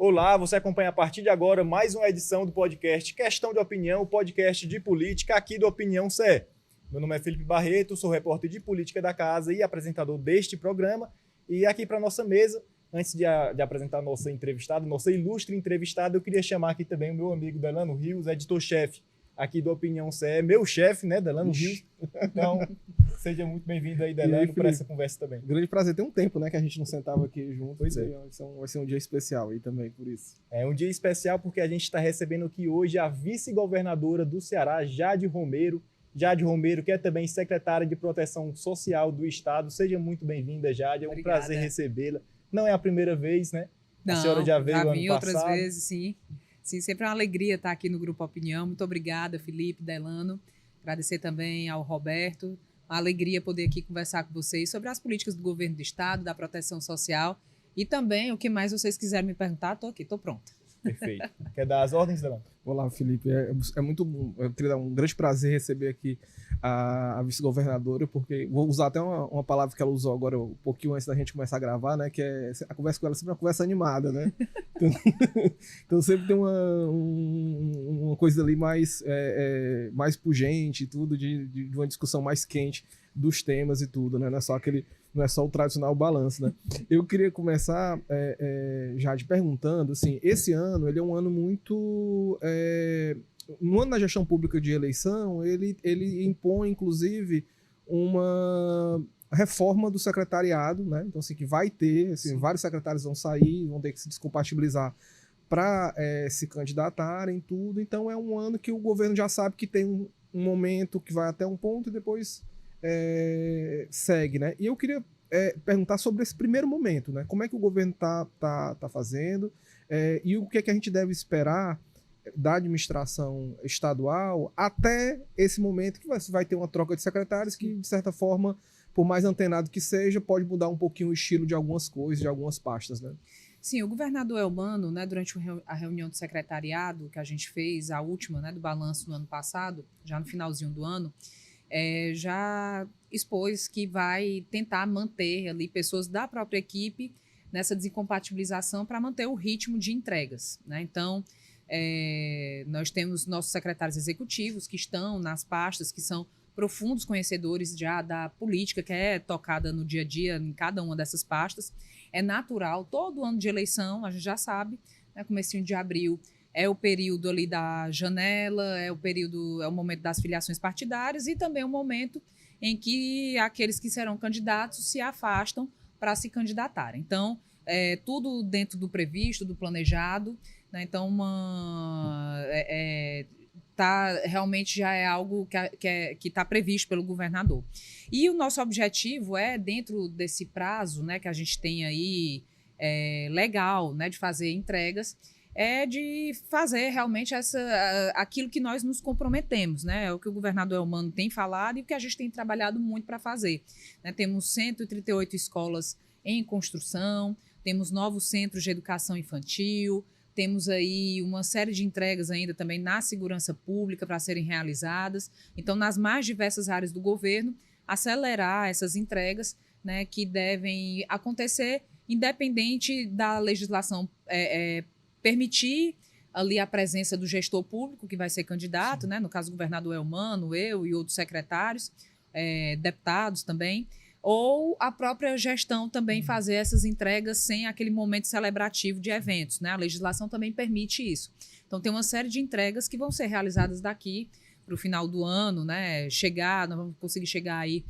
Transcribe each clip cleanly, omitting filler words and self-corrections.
Olá, você acompanha a partir de agora mais uma edição do podcast Questão de Opinião, o podcast de política aqui do Opinião CE. Meu nome é Felipe Barreto, sou repórter de política da casa e apresentador deste programa. E aqui para nossa mesa, antes de apresentar nossa ilustre entrevistada, eu queria chamar aqui também o meu amigo Delano Rios, editor-chefe aqui do Opinião CE, meu chefe, né, Delano Rios. Então, seja muito bem-vindo aí, Delano, para essa conversa também. Grande prazer. Tem um tempo, né, que a gente não sentava aqui junto. Pois é. Vai ser um dia especial aí também, por isso. É um dia especial porque a gente está recebendo aqui hoje a vice-governadora do Ceará, Jade Romeiro. Jade Romeiro, que é também secretária de Proteção Social do Estado. Seja muito bem-vinda, Jade. É um prazer recebê-la. Não é a primeira vez, né? Não, a senhora já veio ano passado. Outras vezes, sim. Sim, sempre é uma alegria estar aqui no Grupo Opinião. Muito obrigada, Felipe, Delano. Agradecer também ao Roberto. Uma alegria poder aqui conversar com vocês sobre as políticas do governo do Estado, da proteção social e também o que mais vocês quiserem me perguntar, estou aqui, estou pronta. Perfeito. Quer dar as ordens, Delano? Olá, Felipe. É muito bom. Eu queria dar um grande prazer receber aqui a vice-governadora, porque vou usar até uma palavra que ela usou agora um pouquinho antes da gente começar a gravar, né? Que é a conversa com ela sempre é uma conversa animada, né? Então sempre tem uma coisa ali mais pungente e tudo, de uma discussão mais quente dos temas e tudo, né? Não é só o tradicional balanço, né? Eu queria começar já te perguntando, assim, esse ano ele é um ano muito... no ano da gestão pública de eleição, ele impõe, inclusive, uma reforma do secretariado, né? Então, assim, que vai ter, assim, vários secretários vão sair, vão ter que se descompatibilizar para se candidatarem, tudo. Então, é um ano que o governo já sabe que tem um momento que vai até um ponto e depois segue, né? E eu queria perguntar sobre esse primeiro momento, né? Como é que o governo tá fazendo e o que é que a gente deve esperar da administração estadual até esse momento que vai ter uma troca de secretários que, de certa forma, por mais antenado que seja, pode mudar um pouquinho o estilo de algumas coisas, de algumas pastas, né? Sim, o governador Elmano, né, durante a reunião do secretariado que a gente fez, a última, né, do balanço no ano passado, já no finalzinho do ano, já expôs que vai tentar manter ali pessoas da própria equipe nessa desincompatibilização para manter o ritmo de entregas, né? Então, nós temos nossos secretários executivos que estão nas pastas, que são profundos conhecedores já da política que é tocada no dia a dia em cada uma dessas pastas. É natural, todo ano de eleição, a gente já sabe, né, comecinho de abril, é o período ali da janela, é o momento das filiações partidárias e também o momento em que aqueles que serão candidatos se afastam para se candidatarem. Então, tudo dentro do previsto, do planejado, né? Então, realmente já é algo que está previsto pelo governador. E o nosso objetivo dentro desse prazo, né, que a gente tem aí legal, né, de fazer entregas, de fazer realmente aquilo que nós nos comprometemos, né? É o que o governador Elmano tem falado e o que a gente tem trabalhado muito para fazer, né? Temos 138 escolas em construção, temos novos centros de educação infantil, temos aí uma série de entregas ainda também na segurança pública para serem realizadas. Então, nas mais diversas áreas do governo, acelerar essas entregas, né, que devem acontecer independente da legislação permitir ali a presença do gestor público que vai ser candidato, né? No caso do governador Elmano, eu e outros secretários, deputados também, ou a própria gestão também fazer essas entregas sem aquele momento celebrativo de eventos, né? A legislação também permite isso. Então, tem uma série de entregas que vão ser realizadas daqui para o final do ano, né? Nós vamos conseguir chegar aí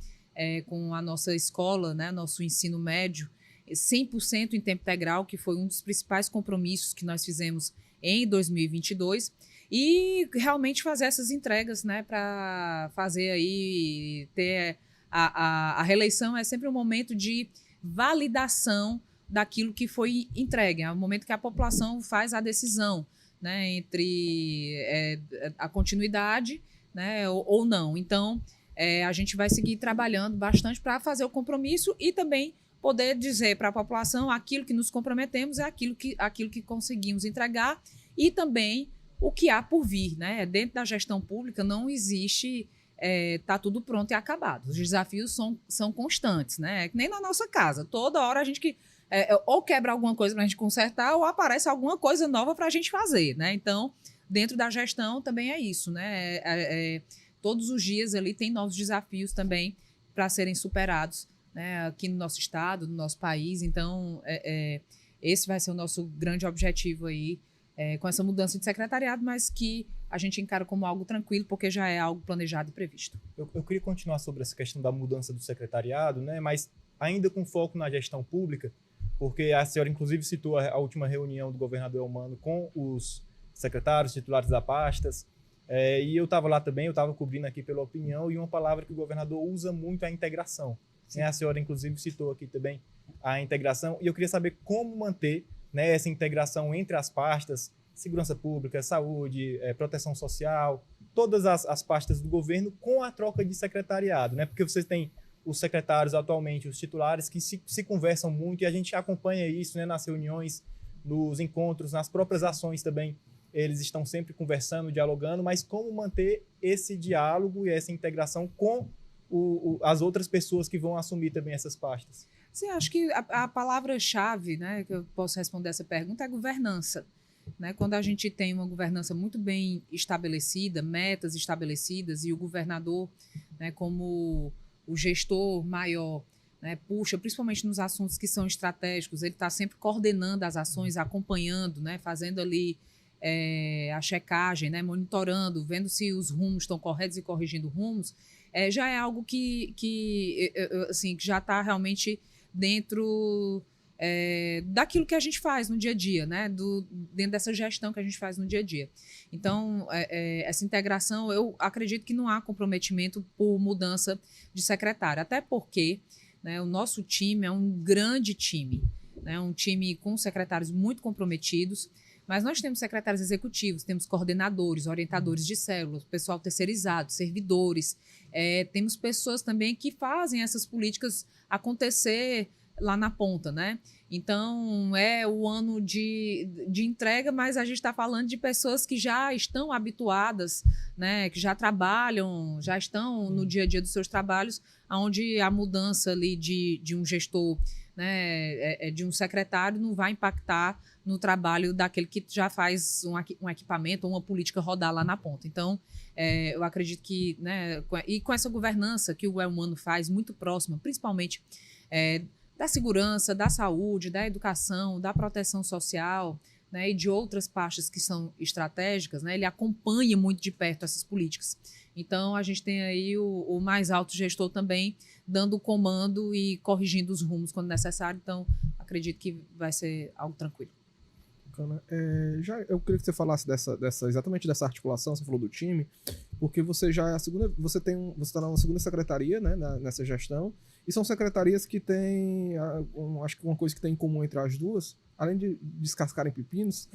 com a nossa escola, né? Nosso ensino médio, 100% em tempo integral, que foi um dos principais compromissos que nós fizemos em 2022, e realmente fazer essas entregas, né, para fazer aí, ter a reeleição é sempre um momento de validação daquilo que foi entregue, é o momento que a população faz a decisão, né, entre a continuidade, né, ou não. Então, a gente vai seguir trabalhando bastante para fazer o compromisso e também poder dizer para a população aquilo que nos comprometemos é aquilo que conseguimos entregar e também o que há por vir, né? Dentro da gestão pública não existe tá tudo pronto e acabado. Os desafios são constantes, né? Nem na nossa casa. Toda hora a gente que ou quebra alguma coisa para a gente consertar, ou aparece alguma coisa nova para a gente fazer, né? Então, dentro da gestão também é isso, né? Todos os dias ali tem novos desafios também para serem superados, né? Aqui no nosso estado, no nosso país. Então, esse vai ser o nosso grande objetivo aí, com essa mudança de secretariado, mas que a gente encara como algo tranquilo, porque já é algo planejado e previsto. Eu queria continuar sobre essa questão da mudança do secretariado, né? Mas ainda com foco na gestão pública, porque a senhora, inclusive, citou a última reunião do governador Eumano com os secretários, titulares das pastas, e eu estava lá também, eu estava cobrindo aqui pela opinião, e uma palavra que o governador usa muito é a integração. A senhora, inclusive, citou aqui também a integração, e eu queria saber como manter, né, essa integração entre as pastas, segurança pública, saúde, proteção social, todas as pastas do governo com a troca de secretariado, né? Porque vocês têm os secretários atualmente, os titulares, que se conversam muito, e a gente acompanha isso, né, nas reuniões, nos encontros, nas próprias ações também. Eles estão sempre conversando, dialogando, mas como manter esse diálogo e essa integração com as outras pessoas que vão assumir também essas pastas? Sim, acho que a palavra-chave, né, que eu posso responder essa pergunta é governança. Né? Quando a gente tem uma governança muito bem estabelecida, metas estabelecidas, e o governador, né, como o gestor maior, né, puxa, principalmente nos assuntos que são estratégicos, ele está sempre coordenando as ações, acompanhando, né, fazendo ali a checagem, né, monitorando, vendo se os rumos estão corretos e corrigindo rumos, já é algo que já está realmente dentro daquilo que a gente faz no dia a dia, né? Dentro dessa gestão que a gente faz no dia a dia. Então, essa integração, eu acredito que não há comprometimento por mudança de secretário, até porque, né, o nosso time é um grande time, né? Um time com secretários muito comprometidos, mas nós temos secretários executivos, temos coordenadores, orientadores de células, pessoal terceirizado, servidores, temos pessoas também que fazem essas políticas acontecer lá na ponta, né? Então, é o ano de entrega, mas a gente está falando de pessoas que já estão habituadas, né? Que já trabalham, já estão no dia a dia dos seus trabalhos, onde a mudança ali de um gestor, né? De um secretário não vai impactar no trabalho daquele que já faz um equipamento ou uma política rodar lá na ponta. Então, eu acredito que, né? E com essa governança que o Eumano faz muito próxima, principalmente da segurança, da saúde, da educação, da proteção social, né, e de outras pastas que são estratégicas, né, ele acompanha muito de perto essas políticas. Então, a gente tem aí o mais alto gestor também dando o comando e corrigindo os rumos quando necessário. Então, acredito que vai ser algo tranquilo. Eu queria que você falasse exatamente dessa articulação. Você falou do time, porque você já é a segunda, você está na segunda secretaria, né, nessa gestão, e são secretarias que têm, acho que uma coisa que tem em comum entre as duas, além de descascarem pepinos,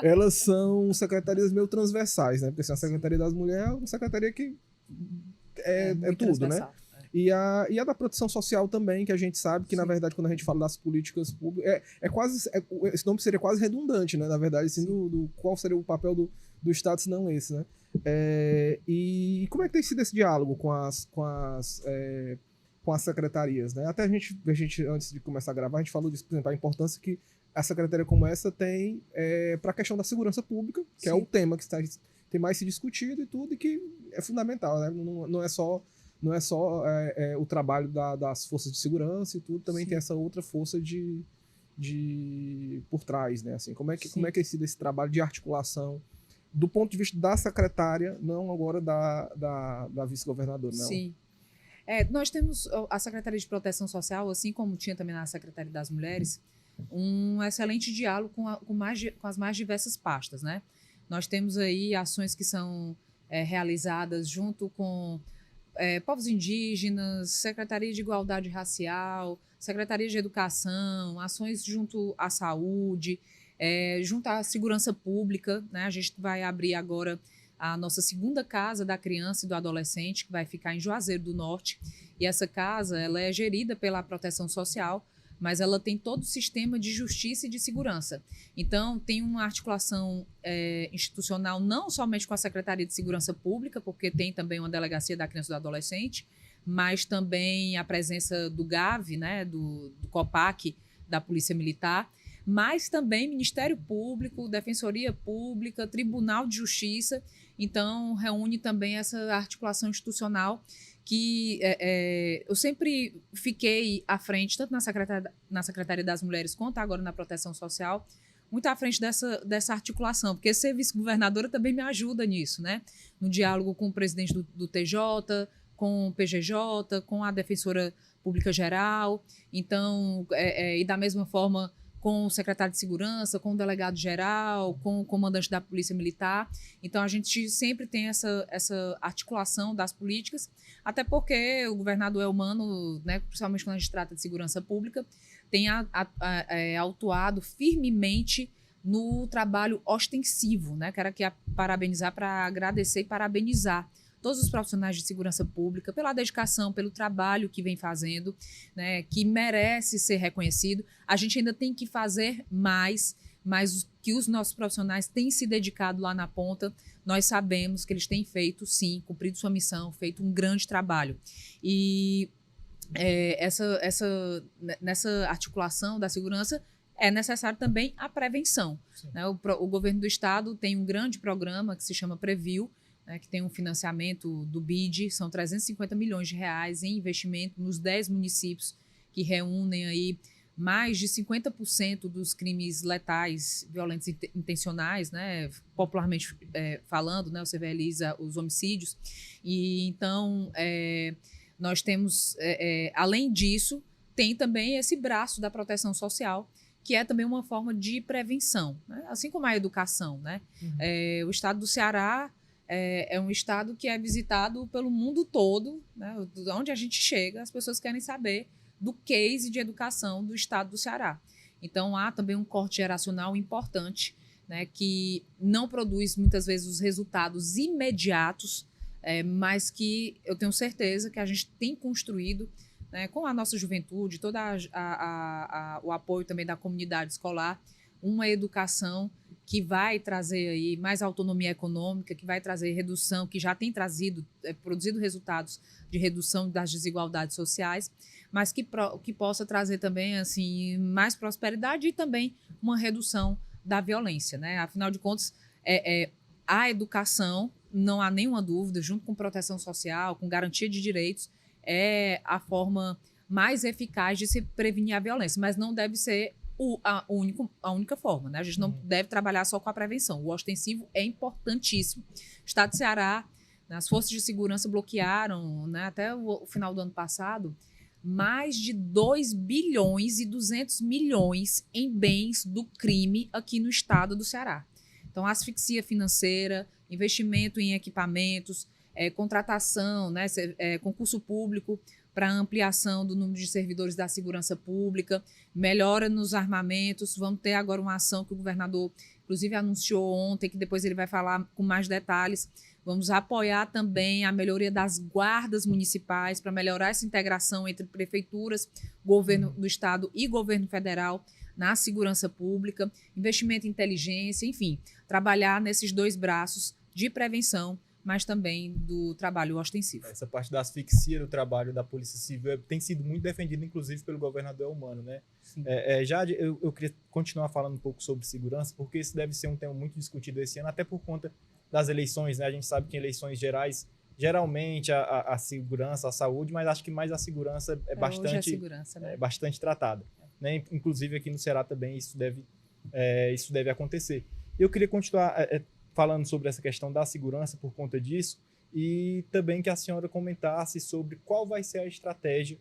elas são secretarias meio transversais, né? Porque assim, a Secretaria das Mulheres é uma secretaria que é tudo, né? E a da proteção social também, que a gente sabe que, sim, na verdade, quando a gente fala das políticas públicas, esse nome seria quase redundante, né? Na verdade, assim, qual seria o papel do Estado, se não esse, né? E como é que tem sido esse diálogo com as secretarias, né? Até a gente, antes de começar a gravar, a gente falou disso, por exemplo, a importância que a secretaria como essa tem para a questão da segurança pública, que, sim, é o tema que tem mais se discutido e tudo, e que é fundamental, né? Não é só o trabalho das forças de segurança e tudo, também, sim, tem essa outra força por trás, né? Assim, como é que tem sido esse trabalho de articulação do ponto de vista da secretária, não agora da vice-governadora, não? Sim. Nós temos a Secretaria de Proteção Social, assim como tinha também na Secretaria das Mulheres, um excelente diálogo com as mais diversas pastas, né? Nós temos aí ações que são realizadas junto com povos indígenas, Secretaria de Igualdade Racial, Secretaria de Educação, ações junto à saúde, junto à segurança pública, né? A gente vai abrir agora a nossa segunda casa da criança e do adolescente, que vai ficar em Juazeiro do Norte. E essa casa, ela é gerida pela Proteção Social, mas ela tem todo o sistema de justiça e de segurança. Então, tem uma articulação institucional não somente com a Secretaria de Segurança Pública, porque tem também uma delegacia da criança e do adolescente, mas também a presença do GAV, né, do COPAC, da Polícia Militar, mas também Ministério Público, Defensoria Pública, Tribunal de Justiça. Então, reúne também essa articulação institucional que eu sempre fiquei à frente, tanto na Secretaria das Mulheres quanto agora na Proteção Social, muito à frente dessa articulação, porque ser vice-governadora também me ajuda nisso, né? No diálogo com o presidente do TJ, com o PGJ, com a Defensora Pública Geral, então, e da mesma forma com o secretário de Segurança, com o delegado-geral, com o comandante da Polícia Militar. Então, a gente sempre tem essa articulação das políticas, até porque o governador Elmano, né, principalmente quando a gente trata de segurança pública, tem atuado firmemente no trabalho ostensivo, né? Quero aqui parabenizar, para agradecer e parabenizar todos os profissionais de segurança pública pela dedicação, pelo trabalho que vem fazendo, né, que merece ser reconhecido. A gente ainda tem que fazer mais, mas que os nossos profissionais têm se dedicado lá na ponta, nós sabemos que eles têm feito, sim, cumprido sua missão, feito um grande trabalho. E nessa articulação da segurança é necessário também a prevenção, né? O governo do estado tem um grande programa que se chama Previl, que tem um financiamento do BID, são 350 milhões de reais em investimento nos 10 municípios que reúnem aí mais de 50% dos crimes letais, violentos intencionais, né, popularmente falando, né, você realiza os homicídios. E então, nós temos, além disso, tem também esse braço da proteção social, que é também uma forma de prevenção, né? Assim como a educação, né? Uhum. O estado do Ceará é um estado que é visitado pelo mundo todo, né? Onde a gente chega, as pessoas querem saber do case de educação do estado do Ceará. Então, há também um corte geracional importante, né, que não produz, muitas vezes, os resultados imediatos, mas que eu tenho certeza que a gente tem construído, né, com a nossa juventude, todo o apoio também da comunidade escolar, uma educação que vai trazer aí mais autonomia econômica, que vai trazer redução, que já tem produzido resultados de redução das desigualdades sociais, mas que possa trazer também assim, mais prosperidade e também uma redução da violência, né? Afinal de contas, a educação, não há nenhuma dúvida, junto com proteção social, com garantia de direitos, é a forma mais eficaz de se prevenir a violência, mas não deve ser a única forma, né? A gente não deve trabalhar só com a prevenção. O ostensivo é importantíssimo. O estado de Ceará, né, as forças de segurança bloquearam, né, até o final do ano passado, mais de 2 bilhões e 200 milhões em bens do crime aqui no estado do Ceará. Então, asfixia financeira, investimento em equipamentos, contratação, né, concurso público para ampliação do número de servidores da segurança pública, melhora nos armamentos. Vamos ter agora uma ação que o governador, inclusive, anunciou ontem, que depois ele vai falar com mais detalhes. Vamos apoiar também a melhoria das guardas municipais para melhorar essa integração entre prefeituras, governo do estado e governo federal na segurança pública, investimento em inteligência, enfim, trabalhar nesses dois braços de prevenção, mas também do trabalho ostensivo. Essa parte da asfixia do trabalho da Polícia Civil tem sido muito defendida, inclusive, pelo governador Elmano, né? Eu queria continuar falando um pouco sobre segurança, porque isso deve ser um tema muito discutido esse ano, até por conta das eleições, né? A gente sabe que em eleições gerais, geralmente a segurança, a saúde, mas acho que mais a segurança é bastante tratada, né? Inclusive aqui no Ceará também isso deve acontecer. Eu queria continuar falando sobre essa questão da segurança por conta disso, e também que a senhora comentasse sobre qual vai ser a estratégia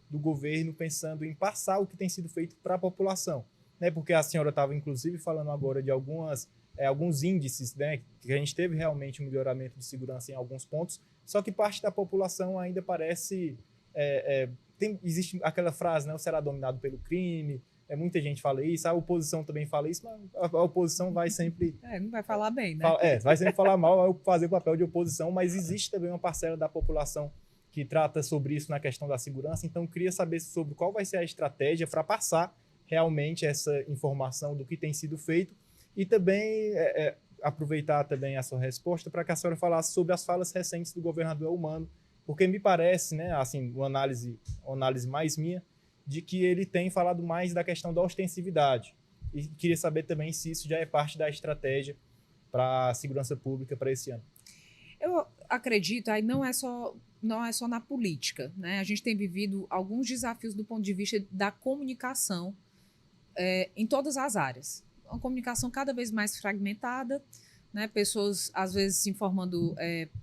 do governo pensando em passar o que tem sido feito para a população, né? Porque a senhora estava, inclusive, falando agora de alguns índices, né, que a gente teve realmente um melhoramento de segurança em alguns pontos, só que parte da população ainda parece... existe aquela frase, né, o Ceará dominado pelo crime. Muita gente fala isso, a oposição também fala isso, mas a oposição vai sempre... não vai falar bem, né? Vai sempre falar mal, vai fazer o papel de oposição, mas existe também uma parcela da população que trata sobre isso na questão da segurança. Então, eu queria saber sobre qual vai ser a estratégia para passar realmente essa informação do que tem sido feito e também aproveitar também a sua resposta para que a senhora falasse sobre as falas recentes do governador Elmano, Porque me parece, né, assim, uma análise mais minha, de que ele tem falado mais da questão da ostensividade. E queria saber também se isso já é parte da estratégia para a segurança pública para esse ano. Eu acredito, aí não é só na política, né? A gente tem vivido alguns desafios do ponto de vista da comunicação em todas as áreas. Uma comunicação cada vez mais fragmentada, né? Pessoas, às vezes, se informando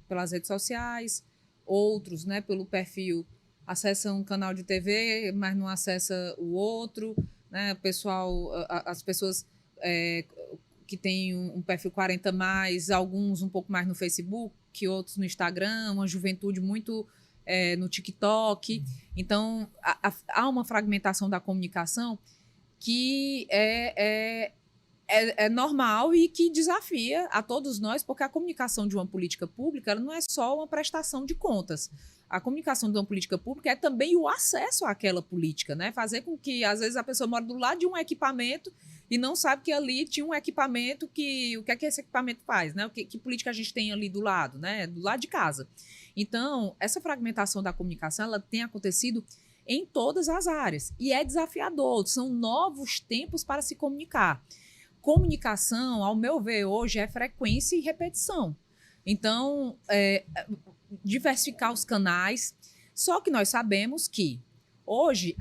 pelas redes sociais, outros, né, pelo perfil, acessam um canal de TV, mas não acessa o outro, né? O pessoal, as pessoas que têm um perfil 40+, alguns um pouco mais no Facebook, outros no Instagram, uma juventude muito no TikTok. Então, há uma fragmentação da comunicação que é normal e que desafia a todos nós, porque a comunicação de uma política pública ela não é só uma prestação de contas. A comunicação de uma política pública é também o acesso àquela política, né? Fazer com que, às vezes, a pessoa mora do lado de um equipamento e não sabe que ali tinha um equipamento o que é que esse equipamento faz, né? Que política a gente tem ali do lado, né? Do lado de casa. Então, essa fragmentação da comunicação, ela tem acontecido em todas as áreas e é desafiador. São novos tempos para se comunicar. Comunicação, ao meu ver, hoje é frequência e repetição. Então, diversificar os canais. Só que nós sabemos que hoje,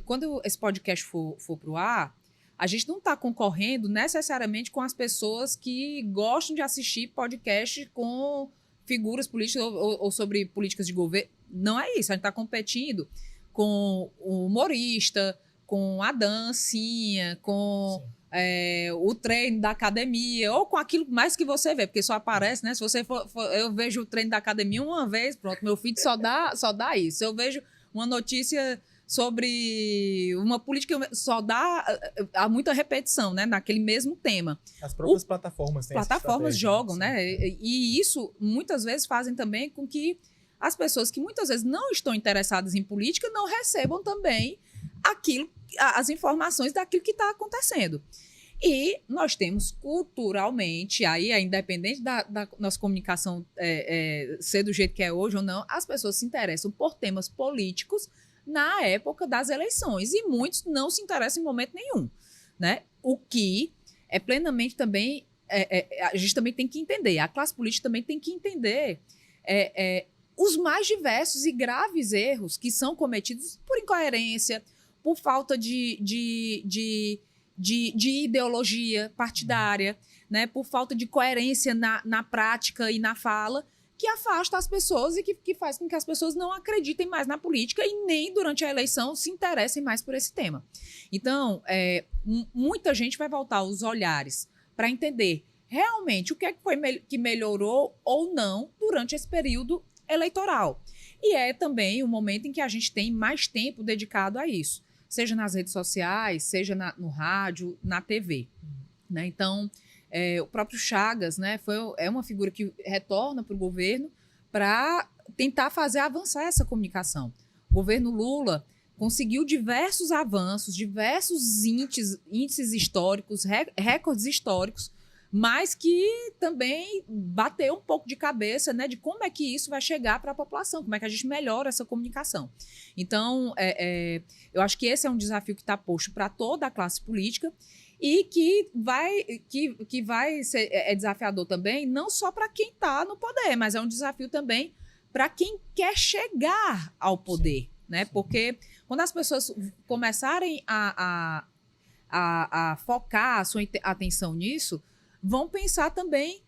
quando esse podcast for para o ar, a gente não está concorrendo necessariamente com as pessoas que gostam de assistir podcast com figuras políticas ou sobre políticas de governo. Não é isso. A gente está competindo com o humorista, com a dancinha, com o treino da academia, ou com aquilo mais que você vê, porque só aparece, né? Se você eu vejo o treino da academia uma vez, pronto, meu feed só dá isso. Eu vejo uma notícia sobre uma política, só há muita repetição, né? Naquele mesmo tema. As próprias plataformas têm plataformas jogam, né? E isso muitas vezes fazem também com que as pessoas que muitas vezes não estão interessadas em política não recebam também as informações daquilo que está acontecendo. E nós temos culturalmente, aí, independente da nossa comunicação ser do jeito que é hoje ou não, as pessoas se interessam por temas políticos na época das eleições. E muitos não se interessam em momento nenhum, né? O que é plenamente também... a gente também tem que entender, a classe política também tem que entender os mais diversos e graves erros que são cometidos por incoerência, por falta de ideologia partidária, né? Por falta de coerência na prática e na fala, que afasta as pessoas e que faz com que as pessoas não acreditem mais na política e nem durante a eleição se interessem mais por esse tema. Então, muita gente vai voltar os olhares para entender realmente o que é que foi que melhorou ou não durante esse período eleitoral. E é também o momento em que a gente tem mais tempo dedicado a isso, seja nas redes sociais, seja no rádio, na TV. Né? Então, o próprio Chagas, né, é uma figura que retorna para o governo para tentar fazer avançar essa comunicação. O governo Lula conseguiu diversos avanços, diversos índices históricos, recordes históricos, mas que também bateu um pouco de cabeça, né, de como é que isso vai chegar para a população, como é que a gente melhora essa comunicação. Então, eu acho que esse é um desafio que está posto para toda a classe política e que vai ser desafiador também, não só para quem está no poder, mas é um desafio também para quem quer chegar ao poder. Né? Porque quando as pessoas começarem a focar a sua atenção nisso, vão pensar também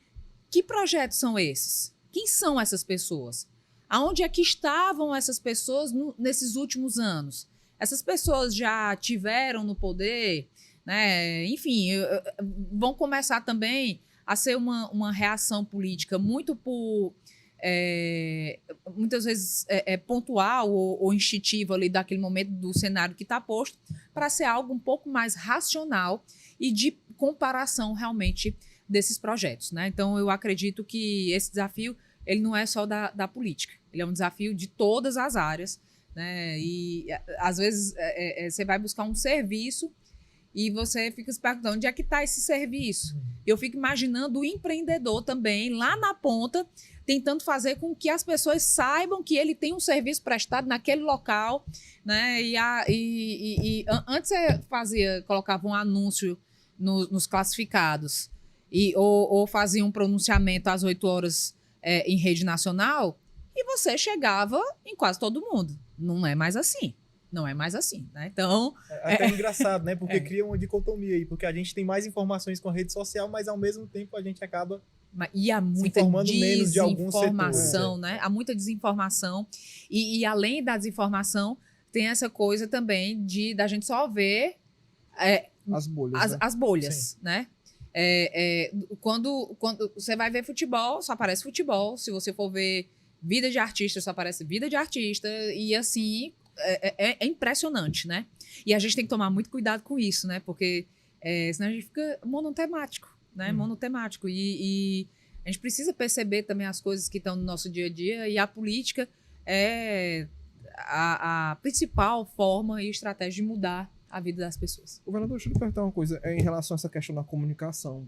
que projetos são esses? Quem são essas pessoas? Aonde é que estavam essas pessoas nesses últimos anos? Essas pessoas já tiveram no poder, né? Enfim, vão começar também a ser uma reação política muito muitas vezes pontual ou instintiva ali daquele momento do cenário que está posto, para ser algo um pouco mais racional e de comparação realmente desses projetos. Né? Então, eu acredito que esse desafio ele não é só da política, ele é um desafio de todas as áreas. Né? E, às vezes, você vai buscar um serviço e você fica se perguntando onde é que está esse serviço. Eu fico imaginando o empreendedor também, lá na ponta, tentando fazer com que as pessoas saibam que ele tem um serviço prestado naquele local, né? Antes você colocava um anúncio nos classificados ou fazia um pronunciamento às 8 horas em rede nacional e você chegava em quase todo mundo. Não é mais assim. Não é mais assim, né? Então... Até engraçado, né? Porque cria uma dicotomia aí, porque a gente tem mais informações com a rede social, mas ao mesmo tempo a gente acaba e há muita menos de algum desinformação, né? Há muita desinformação. E além da desinformação, tem essa coisa também da gente só ver as bolhas, as bolhas, né? Quando você vai ver futebol, só aparece futebol. Se você for ver vida de artista, só aparece vida de artista. E assim... É impressionante, né? E a gente tem que tomar muito cuidado com isso, né? Porque senão a gente fica monotemático, né? Monotemático. E a gente precisa perceber também as coisas que estão no nosso dia a dia, e a política é a principal forma e estratégia de mudar a vida das pessoas. Governador, deixa eu lhe perguntar uma coisa em relação a essa questão da comunicação.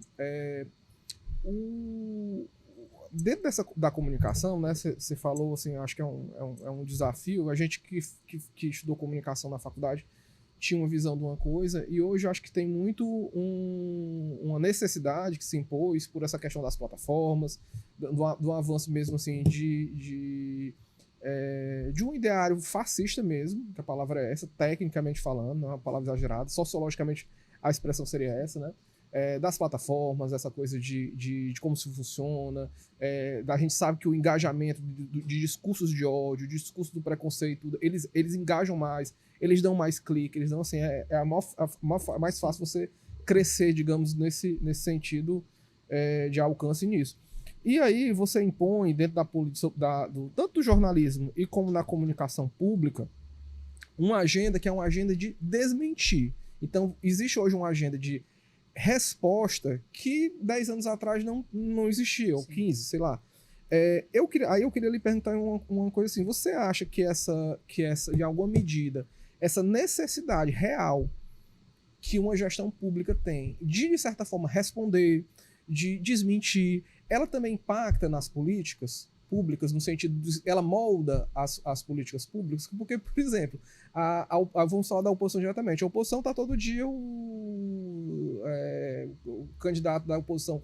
Dentro da comunicação, né, você falou, assim, acho que é um desafio. A gente que estudou comunicação na faculdade tinha uma visão de uma coisa, e hoje eu acho que tem muito uma necessidade que se impôs por essa questão das plataformas, do avanço mesmo, assim, de um ideário fascista mesmo, que a palavra é essa, tecnicamente falando, não é uma palavra exagerada, sociologicamente a expressão seria essa, né? Das plataformas, essa coisa de como se funciona, a gente sabe que o engajamento de discursos de ódio, de discurso do preconceito, eles engajam mais, eles dão mais clique, eles dão, assim, mais fácil você crescer, digamos, nesse sentido de alcance nisso. E aí você impõe dentro da política, tanto do jornalismo e como na comunicação pública, uma agenda que é uma agenda de desmentir. Então, existe hoje uma agenda de resposta que 10 anos atrás não existia, ou 15, sei lá. Eu queria lhe perguntar uma coisa assim, você acha que essa, em alguma medida, essa necessidade real que uma gestão pública tem de certa forma, responder, de desmentir, ela também impacta nas políticas públicas, no sentido de ela molda as políticas públicas? Porque, por exemplo, vamos falar da oposição diretamente. A oposição está todo dia o candidato da oposição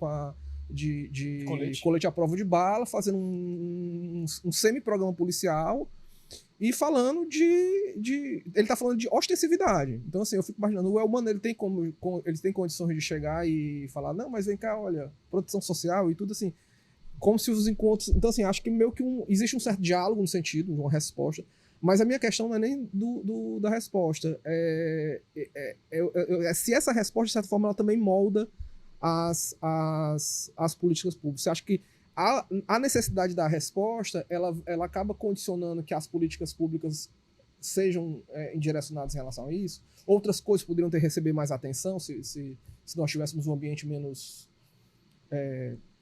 de colete à prova de bala, fazendo um semi-programa policial e falando ele está falando de ostensividade. Então, assim, eu fico imaginando, o Elmano, eles têm condições de chegar e falar, não, mas vem cá, olha, proteção social e tudo assim, como se os encontros... Então, assim, acho que meio que existe um certo diálogo no sentido de uma resposta, mas a minha questão não é nem da resposta. Se essa resposta, de certa forma, ela também molda as políticas públicas. Você acha que a necessidade da resposta, ela acaba condicionando que as políticas públicas sejam indirecionadas em relação a isso? Outras coisas poderiam receber mais atenção se nós tivéssemos um ambiente menos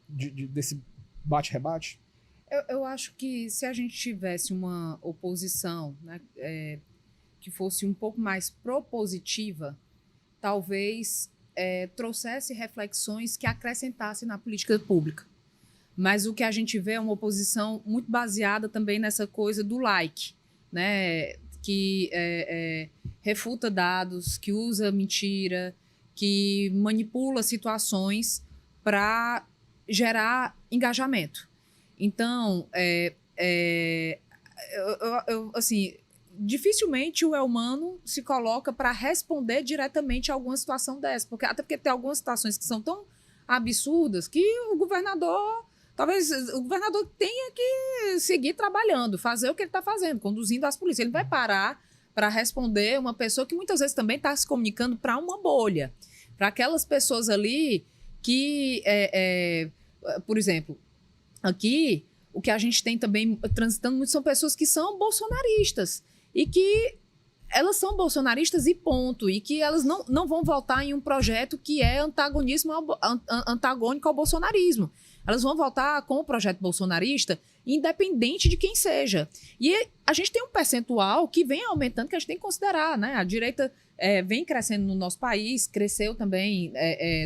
desse bate-rebate? Eu acho que se a gente tivesse uma oposição, né, que fosse um pouco mais propositiva, talvez trouxesse reflexões que acrescentassem na política pública. Mas o que a gente vê é uma oposição muito baseada também nessa coisa do like, né, que refuta dados, que usa mentira, que manipula situações para gerar engajamento. Então, assim, dificilmente o Elmano se coloca para responder diretamente a alguma situação dessa, até porque tem algumas situações que são tão absurdas que talvez o governador tenha que seguir trabalhando, fazer o que ele está fazendo, conduzindo as polícias. Ele vai parar para responder uma pessoa que muitas vezes também está se comunicando para uma bolha, para aquelas pessoas ali que, por exemplo, aqui, o que a gente tem também transitando muito são pessoas que são bolsonaristas e que elas são bolsonaristas e ponto, e que elas não vão votar em um projeto que é antagônico ao bolsonarismo. Elas vão votar com o projeto bolsonarista, independente de quem seja. E a gente tem um percentual que vem aumentando, que a gente tem que considerar, né? A direita vem crescendo no nosso país, cresceu também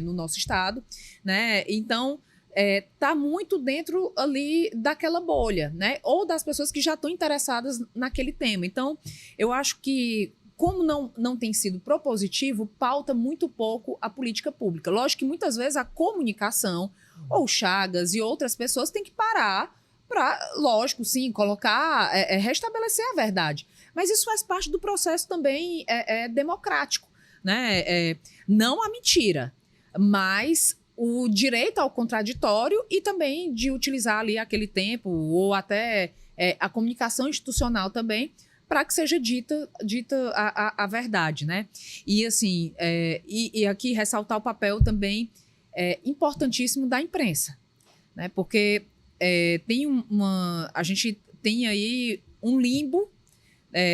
no nosso estado, né? Então, tá muito dentro ali daquela bolha, né? Ou das pessoas que já estão interessadas naquele tema. Então, eu acho que, como não tem sido propositivo, pauta muito pouco a política pública. Lógico que muitas vezes a comunicação, ou Chagas e outras pessoas, têm que parar para, lógico, sim, colocar, restabelecer a verdade. Mas isso faz parte do processo também democrático, né? Não a mentira, mas o direito ao contraditório e também de utilizar ali aquele tempo, ou até a comunicação institucional também, para que seja dita a verdade, né? E assim, e aqui ressaltar o papel também importantíssimo da imprensa, né? Porque a gente tem aí um limbo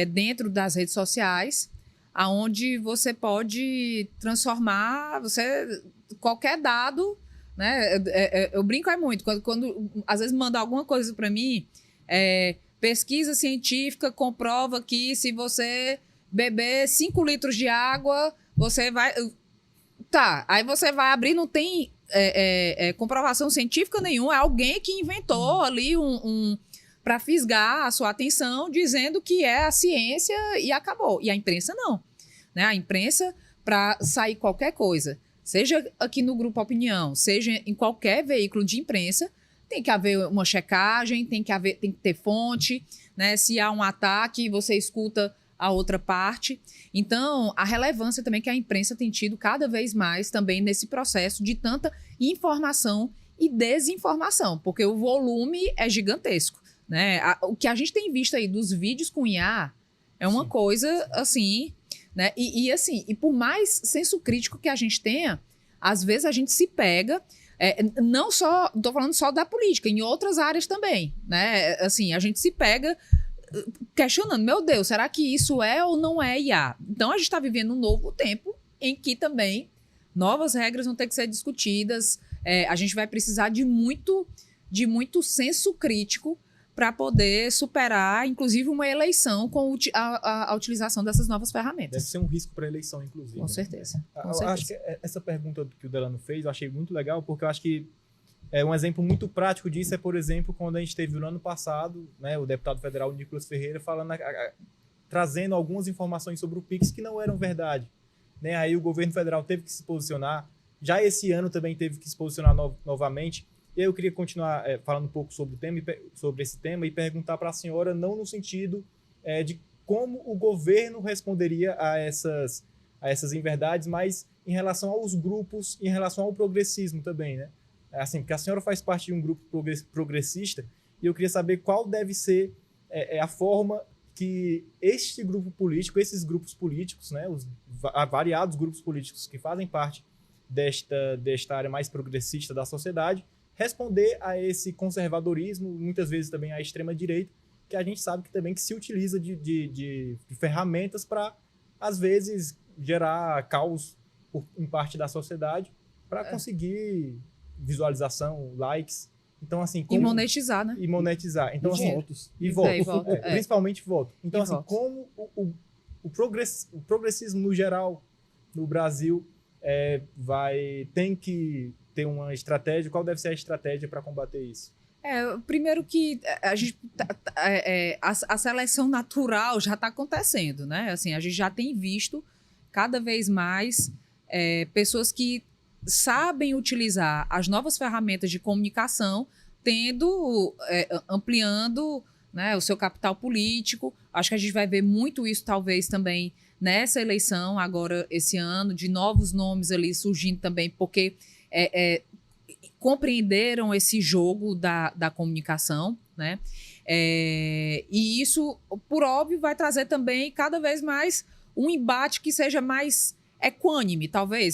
dentro das redes sociais, aonde você pode transformar qualquer dado, né? Eu brinco muito quando às vezes manda alguma coisa para mim, pesquisa científica comprova que se você beber 5 litros de água, você vai... Tá, aí você vai abrir, não tem comprovação científica nenhuma, é alguém que inventou ali para fisgar a sua atenção, dizendo que é a ciência e acabou. E a imprensa não, né? A imprensa, para sair qualquer coisa, seja aqui no Grupo Opinião, seja em qualquer veículo de imprensa, tem que haver uma checagem, tem que ter fonte, né? Se há um ataque, você escuta a outra parte. Então, a relevância também que a imprensa tem tido cada vez mais também nesse processo de tanta informação e desinformação, porque o volume é gigantesco, né? O que a gente tem visto aí dos vídeos com IA é uma coisa assim, né? E por mais senso crítico que a gente tenha, às vezes a gente se pega, não só, estou falando só da política, em outras áreas também, né? Assim, a gente se pega questionando, meu Deus, será que isso é ou não é IA? Então a gente está vivendo um novo tempo em que também novas regras vão ter que ser discutidas, a gente vai precisar de muito senso crítico para poder superar, inclusive, uma eleição com a utilização dessas novas ferramentas. Deve ser um risco para a eleição, inclusive. Com certeza. Eu acho que essa pergunta que o Delano fez, eu achei muito legal, porque eu acho que um exemplo muito prático disso por exemplo, quando a gente teve no ano passado, né, o deputado federal Nicolas Ferreira falando, trazendo algumas informações sobre o Pix que não eram verdade. Né? Aí o governo federal teve que se posicionar. Já esse ano também teve que se posicionar novamente. E eu queria continuar falando um pouco sobre esse tema e perguntar para a senhora, não no sentido de como o governo responderia a essas inverdades, mas em relação aos grupos, em relação ao progressismo também, né? Assim, porque a senhora faz parte de um grupo progressista e eu queria saber qual deve ser a forma que este grupo político, esses grupos políticos, né, os variados grupos políticos que fazem parte desta área mais progressista da sociedade, responder a esse conservadorismo, muitas vezes também à extrema-direita, que a gente sabe que também que se utiliza de ferramentas para, às vezes, gerar caos em parte da sociedade para conseguir visualização, likes. Então, assim... E monetizar, né? E monetizar. Então, assim, votos. E votos. Principalmente votos. Então, assim, como o progressismo, no geral, no Brasil, tem que ter uma estratégia. Qual deve ser a estratégia para combater isso? Primeiro que a seleção natural já está acontecendo, né? Assim, a gente já tem visto cada vez mais pessoas que sabem utilizar as novas ferramentas de comunicação, ampliando, né, o seu capital político. Acho que a gente vai ver muito isso, talvez, também nessa eleição, agora, esse ano, de novos nomes ali surgindo também, porque compreenderam esse jogo da comunicação, né? E isso, por óbvio, vai trazer também cada vez mais um embate que seja mais equânime, talvez,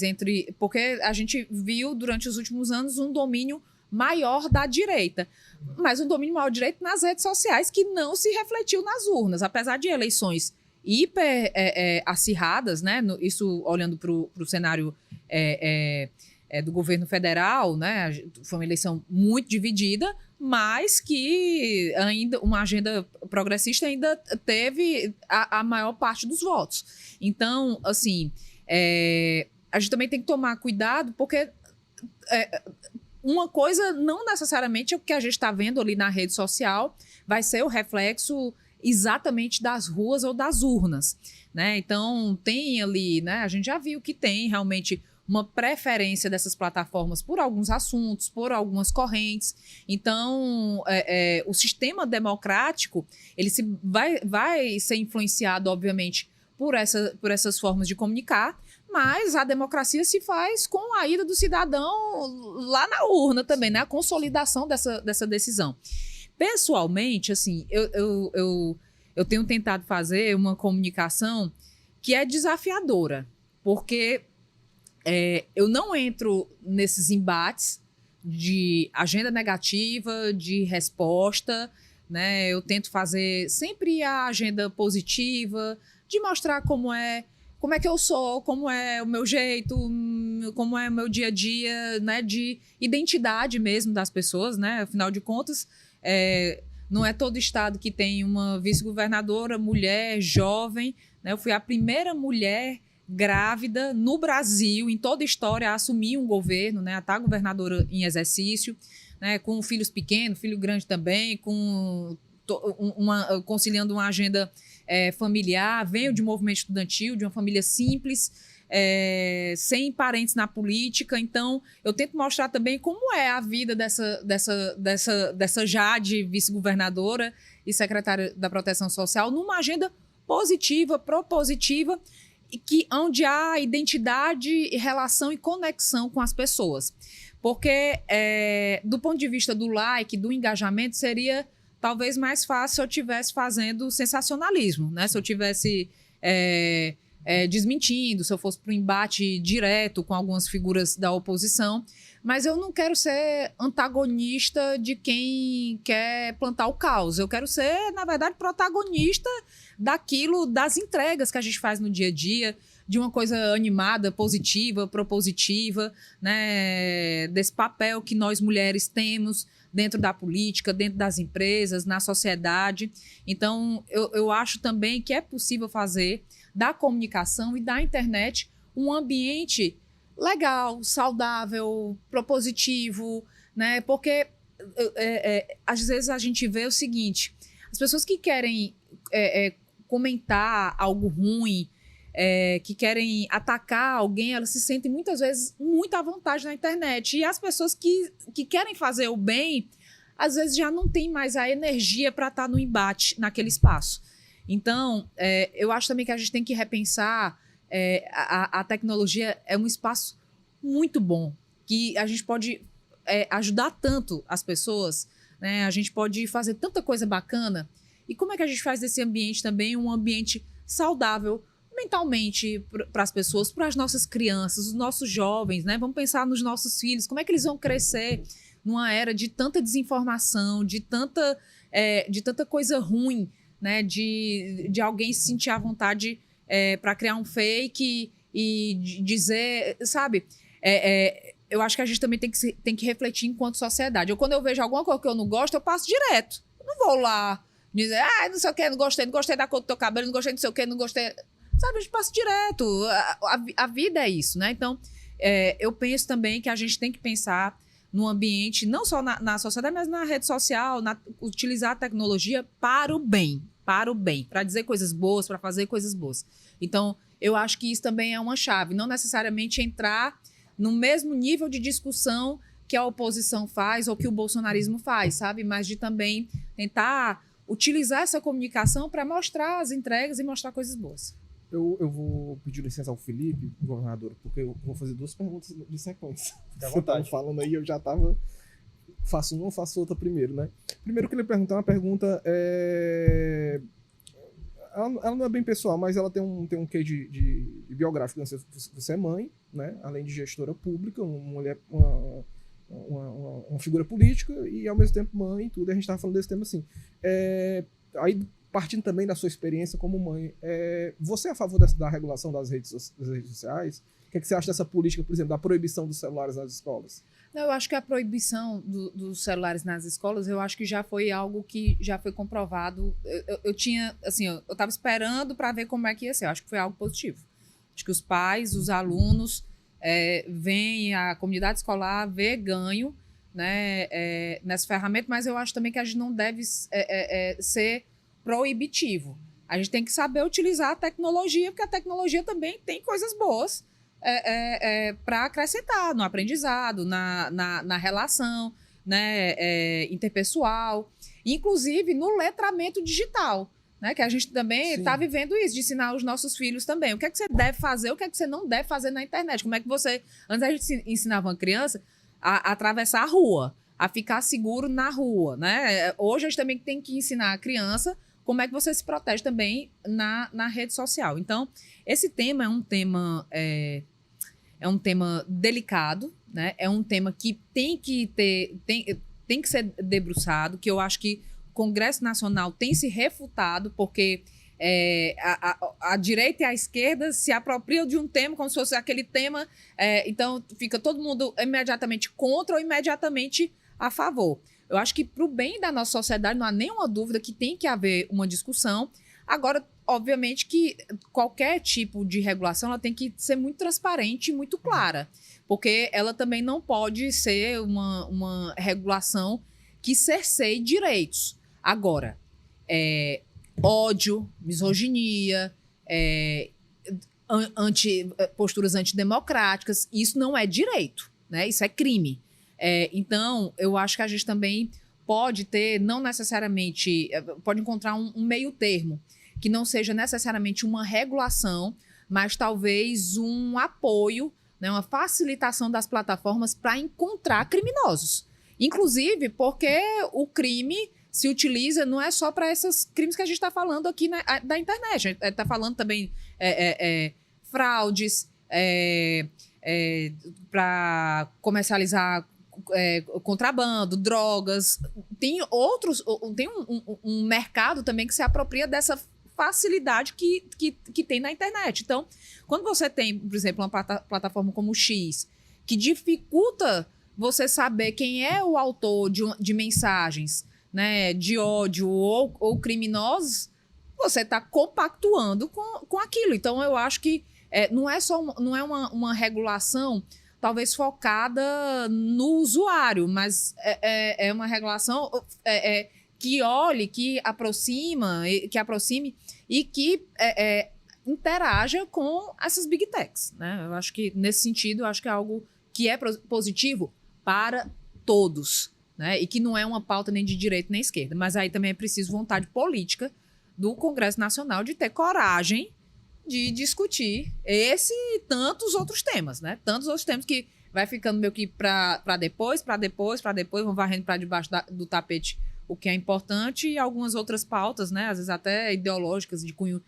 porque a gente viu durante os últimos anos um domínio maior da direita, mas um domínio maior da direita nas redes sociais que não se refletiu nas urnas, apesar de eleições hiper acirradas, né? Isso olhando para o cenário do governo federal, né? Foi uma eleição muito dividida, mas que ainda uma agenda progressista ainda teve a maior parte dos votos. Então, assim, a gente também tem que tomar cuidado, porque uma coisa não necessariamente é o que a gente está vendo ali na rede social vai ser o reflexo exatamente das ruas ou das urnas, né? Então, tem ali, né? A gente já viu que tem realmente uma preferência dessas plataformas por alguns assuntos, por algumas correntes. Então, o sistema democrático, ele vai ser influenciado, obviamente, por essas formas de comunicar, mas a democracia se faz com a ida do cidadão lá na urna também, né? A consolidação dessa decisão. Pessoalmente, assim, eu tenho tentado fazer uma comunicação que é desafiadora, porque eu não entro nesses embates de agenda negativa, de resposta, né? Eu tento fazer sempre a agenda positiva, de mostrar como é que eu sou, como é o meu jeito, como é o meu dia a dia, né? De identidade mesmo das pessoas, né? Afinal de contas, não é todo estado que tem uma vice-governadora, mulher, jovem, né? Eu fui a primeira mulher grávida no Brasil, em toda a história, a assumir um governo, né? A estar governadora em exercício, né? Com filhos pequenos, filho grande também, conciliando uma agenda familiar, venho de movimento estudantil, de uma família simples, sem parentes na política. Então, eu tento mostrar também como é a vida dessa Jade, vice-governadora e secretária da Proteção Social, numa agenda positiva, propositiva, onde há identidade, relação e conexão com as pessoas. Porque, do ponto de vista do like, do engajamento, seria talvez mais fácil se eu estivesse fazendo sensacionalismo, né? Se eu estivesse desmentindo, se eu fosse para o embate direto com algumas figuras da oposição. Mas eu não quero ser antagonista de quem quer plantar o caos. Eu quero ser, na verdade, protagonista das entregas que a gente faz no dia a dia, de uma coisa animada, positiva, propositiva, né? Desse papel que nós mulheres temos dentro da política, dentro das empresas, na sociedade. Então, eu acho também que é possível fazer da comunicação e da internet um ambiente legal, saudável, propositivo, né? Porque às vezes a gente vê o seguinte: as pessoas que querem comentar algo ruim, que querem atacar alguém, elas se sentem muitas vezes muito à vontade na internet. E as pessoas que querem fazer o bem, às vezes já não tem mais a energia para estar no embate naquele espaço. Então, eu acho também que a gente tem que repensar. A tecnologia é um espaço muito bom, que a gente pode ajudar tanto as pessoas, né? A gente pode fazer tanta coisa bacana. E como é que a gente faz desse ambiente também um ambiente saudável mentalmente para as pessoas, para as nossas crianças, os nossos jovens, né? Vamos pensar nos nossos filhos, como é que eles vão crescer numa era de tanta desinformação, de tanta coisa ruim, né? De alguém se sentir à vontade para criar um fake e dizer, sabe? Eu acho que a gente também tem que refletir enquanto sociedade. Quando eu vejo alguma coisa que eu não gosto, eu passo direto. Eu não vou lá dizer, não sei o que, não gostei da cor do teu cabelo, não gostei não sei o que, não gostei. Sabe, a gente passa direto. A vida é isso, né? Então, eu penso também que a gente tem que pensar no ambiente, não só na sociedade, mas na rede social, utilizar a tecnologia para o bem, para dizer coisas boas, para fazer coisas boas. Então, eu acho que isso também é uma chave, não necessariamente entrar no mesmo nível de discussão que a oposição faz ou que o bolsonarismo faz, sabe? Mas de também tentar utilizar essa comunicação para mostrar as entregas e mostrar coisas boas. Eu vou pedir licença ao Felipe, governador, porque eu vou fazer 2 perguntas de sequência. Você estava falando aí, eu já estava... Faço uma, faço outra primeiro, né? Primeiro eu queria perguntar uma pergunta... Ela não é bem pessoal, mas ela tem um quê de biográfico. Você é mãe, né? Além de gestora pública, uma mulher, uma figura política e, ao mesmo tempo, mãe e tudo. A gente estava falando desse tema assim. Aí, partindo também da sua experiência como mãe, você é a favor da regulação das redes sociais? que você acha dessa política, por exemplo, da proibição dos celulares nas escolas? Não, eu acho que a proibição dos celulares nas escolas, eu acho que já foi algo que já foi comprovado. Eu tinha, assim, eu estava esperando para ver como é que ia ser. Eu acho que foi algo positivo. Acho que os pais, os alunos, veem a comunidade escolar ver ganho, né, nessa ferramenta, mas eu acho também que a gente não deve ser proibitivo. A gente tem que saber utilizar a tecnologia, porque a tecnologia também tem coisas boas para acrescentar no aprendizado, na relação, né, interpessoal, inclusive no letramento digital, né, que a gente também está vivendo isso, de ensinar os nossos filhos também. O que é que você deve fazer, o que é que você não deve fazer na internet. Como é que você... Antes a gente ensinava uma criança a atravessar a rua, a ficar seguro na rua, né? Hoje a gente também tem que ensinar a criança como é que você se protege também na rede social. Então, esse tema é um tema delicado, né? É um tema que tem que ser debruçado, que eu acho que o Congresso Nacional tem se refutado, porque a direita e a esquerda se apropriam de um tema como se fosse aquele tema, então fica todo mundo imediatamente contra ou imediatamente a favor. Eu acho que, para o bem da nossa sociedade, não há nenhuma dúvida que tem que haver uma discussão. Agora, obviamente que qualquer tipo de regulação ela tem que ser muito transparente e muito clara, porque ela também não pode ser uma regulação que cerceie direitos. Agora, ódio, misoginia, posturas antidemocráticas, isso não é direito, né? Isso é crime. Então, eu acho que a gente também pode ter, não necessariamente, pode encontrar um meio termo, que não seja necessariamente uma regulação, mas talvez um apoio, né, uma facilitação das plataformas para encontrar criminosos. Inclusive porque o crime se utiliza, não é só para esses crimes que a gente está falando aqui da internet. A gente está falando também fraudes, para comercializar contrabando, drogas. Tem um mercado também que se apropria dessa facilidade que tem na internet. Então, quando você tem, por exemplo, uma plataforma como o X, que dificulta você saber quem é o autor de mensagens, né, de ódio ou criminosos, você está compactuando com aquilo. Então, eu acho que não é uma regulação talvez focada no usuário, mas é uma regulação que olhe, que aproxime e que interaja com essas big techs, né? Eu acho que, nesse sentido, eu acho que é algo que é positivo para todos, né? E que não é uma pauta nem de direita nem esquerda. Mas aí também é preciso vontade política do Congresso Nacional de ter coragem de discutir esse e tantos outros temas, né? Tantos outros temas que vai ficando meio que para depois, vão varrendo para debaixo do tapete o que é importante, e algumas outras pautas, né? Às vezes até ideológicas, de cunho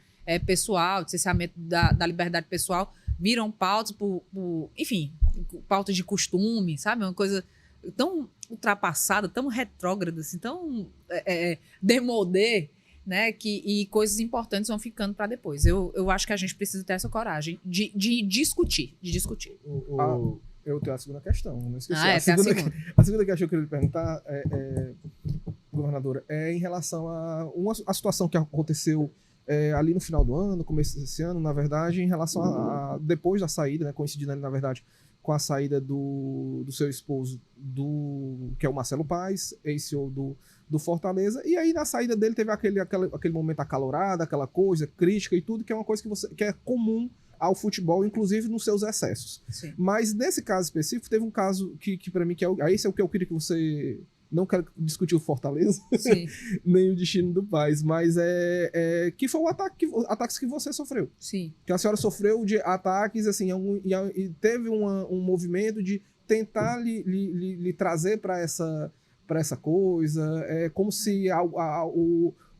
pessoal, de cerceamento da liberdade pessoal, viram pautas enfim, pautas de costume, sabe? Uma coisa tão ultrapassada, tão retrógrada, assim, tão demodé, né, e coisas importantes vão ficando para depois. Eu acho que a gente precisa ter essa coragem de discutir. Eu tenho a segunda questão, não esqueci. A segunda questão que eu queria lhe perguntar, governadora, é em relação a situação que aconteceu ali no final do ano, começo desse ano, na verdade, em relação a depois da saída, né, coincidindo ali, na verdade, com a saída do seu esposo, que é o Marcelo Paes, ex-CEO do Fortaleza, e aí na saída dele teve aquele momento acalorado, aquela coisa, crítica e tudo, que é uma coisa que é comum ao futebol, inclusive nos seus excessos. Sim. Mas nesse caso específico, teve um caso que para mim, esse é o que eu queria que você... Não quero discutir o Fortaleza, nem o destino do Paes, mas que foi ataques que você sofreu. Sim. Que a senhora sofreu de ataques, assim, e teve um movimento de tentar lhe trazer para essa coisa. É como se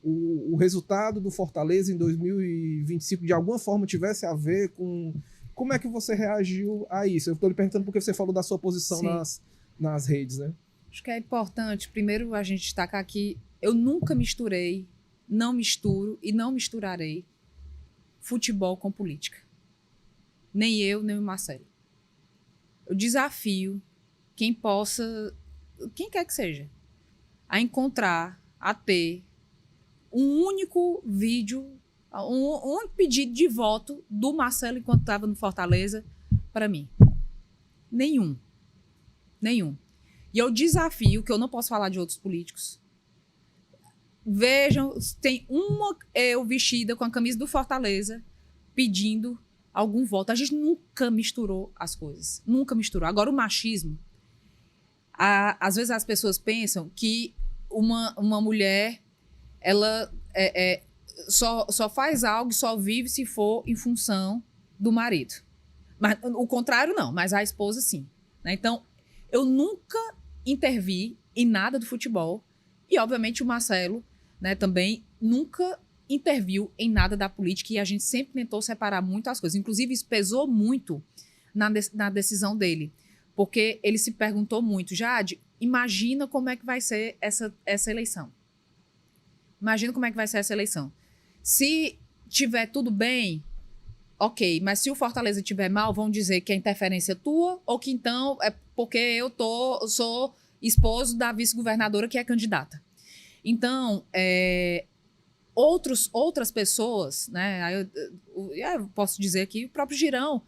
o resultado do Fortaleza em 2025 de alguma forma tivesse a ver com... Como é que você reagiu a isso? Eu estou lhe perguntando porque você falou da sua posição nas redes, né? Acho que é importante, primeiro, a gente destacar que eu nunca misturei, não misturo e não misturarei futebol com política. nem eu, nem o Marcelo. Eu desafio quem quer que seja, a encontrar, a ter um único vídeo, um único pedido de voto do Marcelo enquanto estava no Fortaleza para mim. Nenhum. E eu desafio, que eu não posso falar de outros políticos. Vejam, tem uma eu vestida com a camisa do Fortaleza pedindo algum voto. A gente nunca misturou as coisas. Nunca misturou. Agora, o machismo, às vezes as pessoas pensam que uma mulher, ela só faz algo, só vive se for em função do marido. Mas o contrário não, mas a esposa sim. Né? Então, eu nunca intervi em nada do futebol e, obviamente, o Marcelo, né, também nunca interviu em nada da política, e a gente sempre tentou separar muito as coisas. Inclusive, isso pesou muito na decisão dele, porque ele se perguntou muito, Jade, imagina como é que vai ser essa eleição. Imagina como é que vai ser essa eleição. Se tiver tudo bem, ok, mas se o Fortaleza tiver mal, vão dizer que é interferência tua ou que então é porque eu sou esposo da vice-governadora que é candidata. Então, outras pessoas, né? Eu posso dizer aqui, o próprio Girão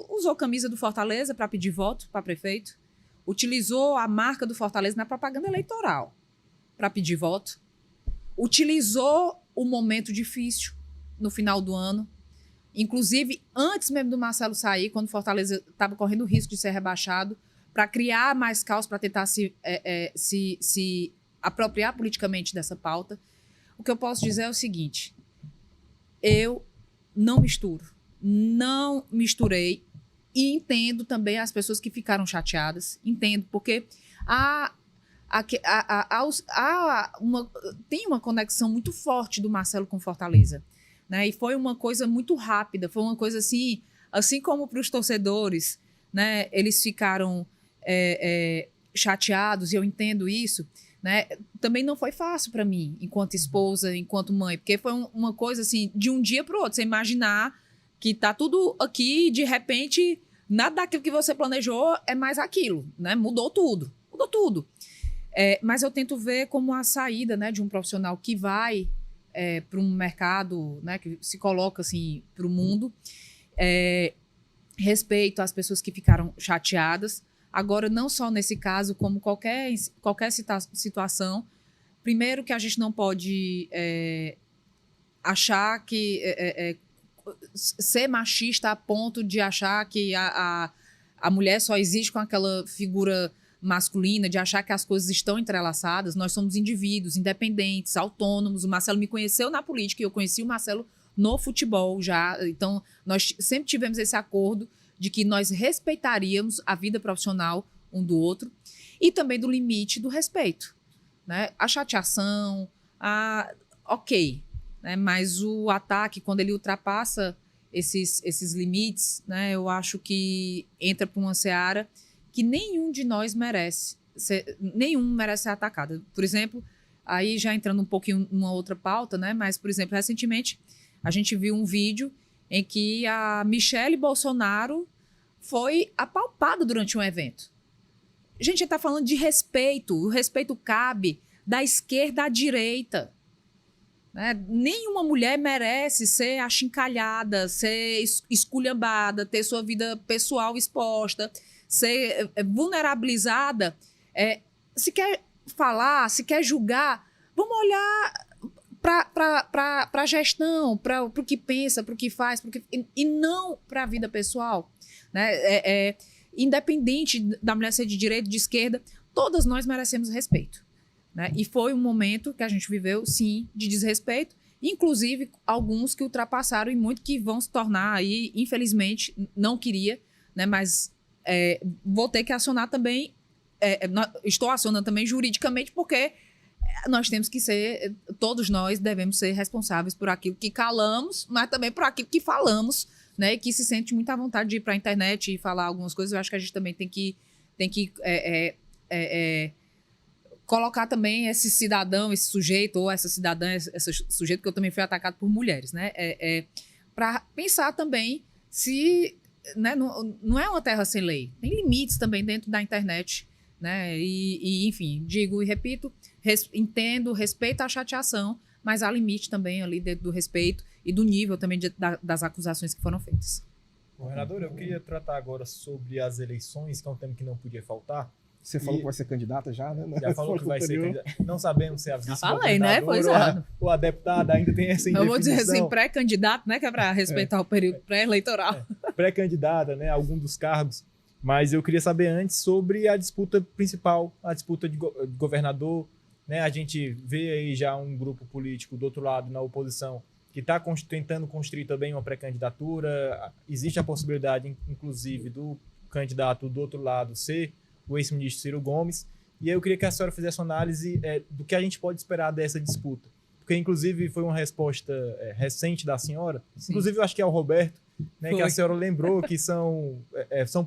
usou camisa do Fortaleza para pedir voto para prefeito, utilizou a marca do Fortaleza na propaganda eleitoral para pedir voto, utilizou o momento difícil no final do ano, inclusive antes mesmo do Marcelo sair, quando o Fortaleza estava correndo o risco de ser rebaixado, para criar mais caos, para tentar se apropriar politicamente dessa pauta. O que eu posso dizer é o seguinte: eu não misturei, e entendo também as pessoas que ficaram chateadas, entendo, porque tem uma conexão muito forte do Marcelo com Fortaleza, né? E foi uma coisa muito rápida, foi uma coisa assim como para os torcedores, né? Eles ficaram chateados, e eu entendo isso, né? Também não foi fácil para mim, enquanto esposa, enquanto mãe, porque foi uma coisa assim, de um dia para o outro, você imaginar que tá tudo aqui e de repente nada daquilo que você planejou é mais aquilo, né? Mudou tudo. Mas eu tento ver como a saída, né, de um profissional que vai para um mercado, né, que se coloca assim para o mundo, respeito às pessoas que ficaram chateadas. Agora, não só nesse caso, como qualquer situação, primeiro que a gente não pode achar que ser machista a ponto de achar que a mulher só existe com aquela figura masculina, de achar que as coisas estão entrelaçadas. Nós somos indivíduos independentes, autônomos. O Marcelo me conheceu na política e eu conheci o Marcelo no futebol já. Então, nós sempre tivemos esse acordo de que nós respeitaríamos a vida profissional um do outro e também do limite do respeito, né? A chateação, ok, né? Mas o ataque, quando ele ultrapassa esses limites, né? Eu acho que entra para uma seara que nenhum de nós merece ser atacado. Por exemplo, aí já entrando um pouquinho numa outra pauta, né? Mas, por exemplo, recentemente a gente viu um vídeo em que a Michelle Bolsonaro foi apalpada durante um evento. A gente está falando de respeito. O respeito cabe da esquerda à direita. Né? Nenhuma mulher merece ser achincalhada, ser esculhambada, ter sua vida pessoal exposta, ser vulnerabilizada. Se quer falar, se quer julgar, vamos olhar para a gestão, para o que pensa, para o que faz, e não para a vida pessoal. Né? Independente da mulher ser de direita, de esquerda, todas nós merecemos respeito. Né? E foi um momento que a gente viveu, sim, de desrespeito, inclusive alguns que ultrapassaram e muito que vão se tornar aí, infelizmente, não queria, né? Mas vou ter que acionar também, estou acionando também juridicamente, porque nós temos que ser, todos nós devemos ser responsáveis por aquilo que calamos, mas também por aquilo que falamos, né? E que se sente muito à vontade de ir para a internet e falar algumas coisas. Eu acho que a gente também tem que colocar também esse cidadão, esse sujeito, ou essa cidadã, esse sujeito, que eu também fui atacado por mulheres, né? Para pensar também se, né, não é uma terra sem lei. Tem limites também dentro da internet, né? Enfim, digo e repito, entendo, respeito a chateação, mas há limite também ali dentro do respeito e do nível também das acusações que foram feitas. Governador, eu queria tratar agora sobre as eleições, que é um tema que não podia faltar. Você falou que vai ser candidata já, né? Já falou que vai ser candidata. Não sabemos se é a falei, né? Pois ou a deputada, ainda tem essa indefinição. Eu vou dizer assim, pré-candidato, né? Que é para respeitar o período pré-eleitoral. Pré-candidata, né? Algum dos cargos. Mas eu queria saber antes sobre a disputa principal, a disputa de governador. Né? A gente vê aí já um grupo político do outro lado, na oposição, que está tentando construir também uma pré-candidatura. Existe a possibilidade, inclusive, do candidato do outro lado ser o ex-ministro Ciro Gomes. E aí eu queria que a senhora fizesse uma análise do que a gente pode esperar dessa disputa. Porque, inclusive, foi uma resposta recente da senhora. Sim. Inclusive, eu acho que é o Roberto, né, que a senhora lembrou que são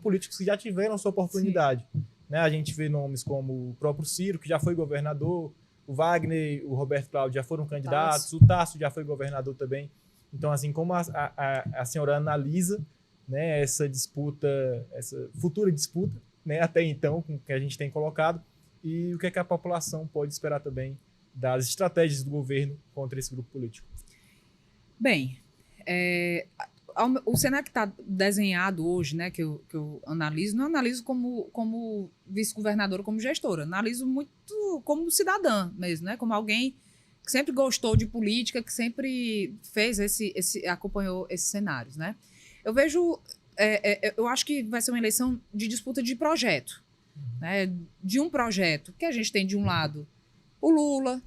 políticos que já tiveram sua oportunidade. Né? A gente vê nomes como o próprio Ciro, que já foi governador, o Wagner, o Roberto Cláudio já foram candidatos, o Tasso já foi governador também. Então, assim, como a senhora analisa, né, essa disputa, essa futura disputa, né, até então, com o que a gente tem colocado, e o que é que a população pode esperar também das estratégias do governo contra esse grupo político? Bem, o cenário que está desenhado hoje, né, que eu analiso, não analiso como vice-governadora, como gestora, analiso muito como cidadã mesmo, né, como alguém que sempre gostou de política, que sempre fez acompanhou esses cenários, né. Eu vejo, eu acho que vai ser uma eleição de disputa de projeto, né, de um projeto que a gente tem de um lado o Lula,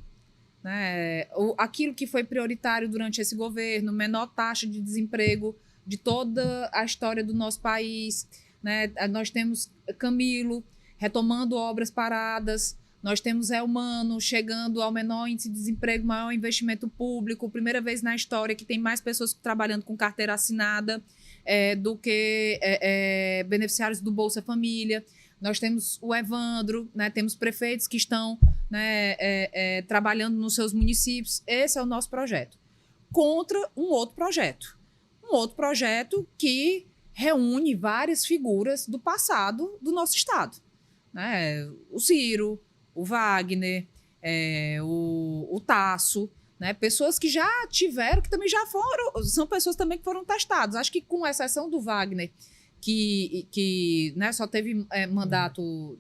né, aquilo que foi prioritário durante esse governo, menor taxa de desemprego de toda a história do nosso país, né? Nós temos Camilo retomando obras paradas, nós temos Elmano chegando ao menor índice de desemprego, maior investimento público, primeira vez na história que tem mais pessoas trabalhando com carteira assinada do que beneficiários do Bolsa Família. Nós temos o Evandro, né? Temos prefeitos que estão, né, trabalhando nos seus municípios. Esse é o nosso projeto. Contra um outro projeto que reúne várias figuras do passado do nosso estado. Né? O Ciro, o Wagner, o Tasso, né? Pessoas que já tiveram, que também já foram, são pessoas também que foram testadas. Acho que com exceção do Wagner, que né, só teve mandato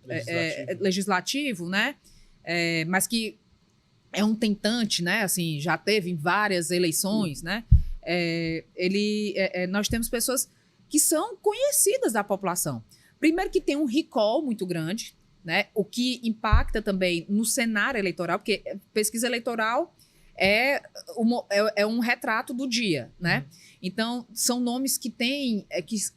legislativo, né? Mas que é um tentante, né? Assim, já teve em várias eleições, né? Nós temos pessoas que são conhecidas da população. Primeiro que tem um recall muito grande, né? O que impacta também no cenário eleitoral, porque pesquisa eleitoral é um retrato do dia, né? Então, são nomes que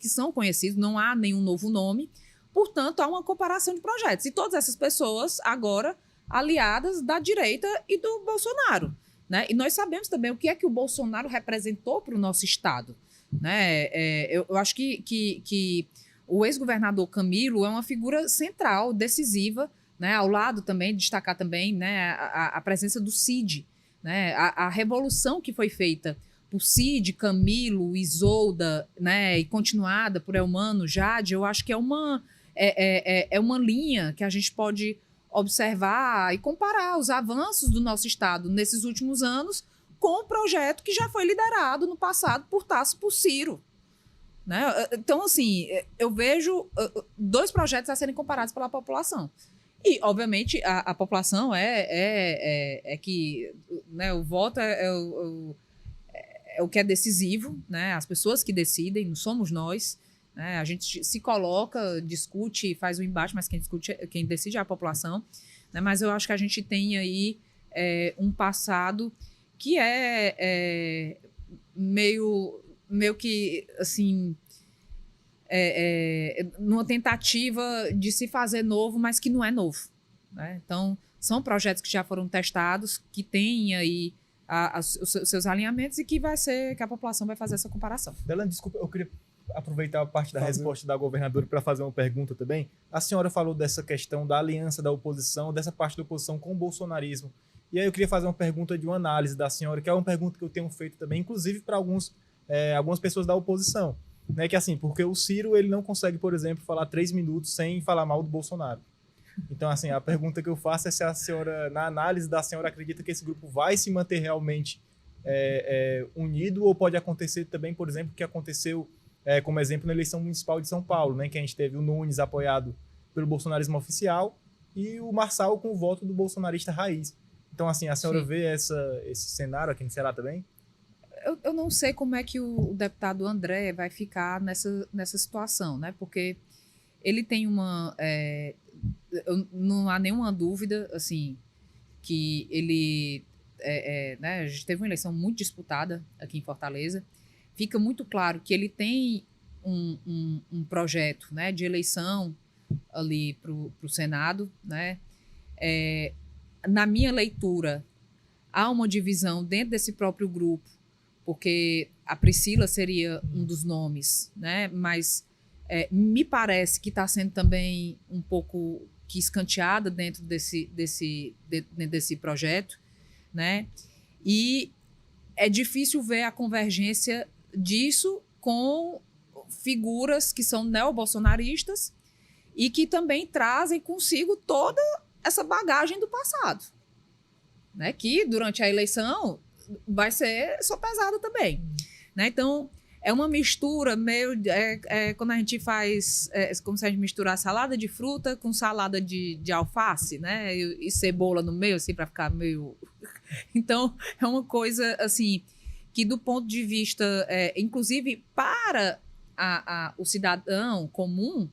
são conhecidos, não há nenhum novo nome, portanto, há uma comparação de projetos. E todas essas pessoas, agora, aliadas da direita e do Bolsonaro, né? E nós sabemos também o que é que o Bolsonaro representou para o nosso Estado, né? Eu acho que o ex-governador Camilo é uma figura central, decisiva, né? Ao lado também, destacar também, né, a presença do Cid, né? A revolução que foi feita por Cid, Camilo, Isolda, né, e continuada por Elmano, Jade, eu acho que é uma linha que a gente pode observar e comparar os avanços do nosso Estado nesses últimos anos com o projeto que já foi liderado no passado por Tasso e por Ciro. Né? Então, assim, eu vejo dois projetos a serem comparados pela população. E, obviamente, a população é que, né, o voto é o que é decisivo, né? As pessoas que decidem, não somos nós. Né? A gente se coloca, discute, faz o embate, mas quem decide é a população. Né? Mas eu acho que a gente tem aí um passado que meio que, assim, numa tentativa de se fazer novo, mas que não é novo. Né? Então, são projetos que já foram testados, que têm aí os seus alinhamentos e que a população vai fazer essa comparação. Delane, desculpa, eu queria aproveitar a parte da resposta da governadora para fazer uma pergunta também. A senhora falou dessa questão da aliança da oposição, dessa parte da oposição com o bolsonarismo. E aí eu queria fazer uma pergunta de uma análise da senhora, que é uma pergunta que eu tenho feito também, inclusive para algumas pessoas da oposição. né? Que assim, porque o Ciro, ele não consegue, por exemplo, falar 3 minutos sem falar mal do Bolsonaro. Então, assim, a pergunta que eu faço é se a senhora, na análise da senhora, acredita que esse grupo vai se manter realmente unido, ou pode acontecer também, por exemplo, o que aconteceu, como exemplo, na eleição municipal de São Paulo, né? Que a gente teve o Nunes apoiado pelo bolsonarismo oficial e o Marçal com o voto do bolsonarista raiz. Então, assim, a senhora vê esse cenário aqui no Ceará também? Eu não sei como é que o deputado André vai ficar nessa situação, né? Porque ele tem não há nenhuma dúvida, assim, que ele... né, a gente teve uma eleição muito disputada aqui em Fortaleza. Fica muito claro que ele tem um projeto, né, de eleição ali para o Senado, né? Na minha leitura, há uma divisão dentro desse próprio grupo, porque a Priscila seria um dos nomes, né? Mas me parece que está sendo também um pouco que escanteada dentro desse projeto, né? E é difícil ver a convergência disso com figuras que são neobolsonaristas e que também trazem consigo toda essa bagagem do passado, né? Que durante a eleição vai ser sopesada também, né? Então, é uma mistura meio... quando a gente faz... como se a gente misturar salada de fruta com salada de alface, né? E cebola no meio, assim, para ficar meio... Então, é uma coisa, assim, que do ponto de vista... inclusive, para o cidadão comum,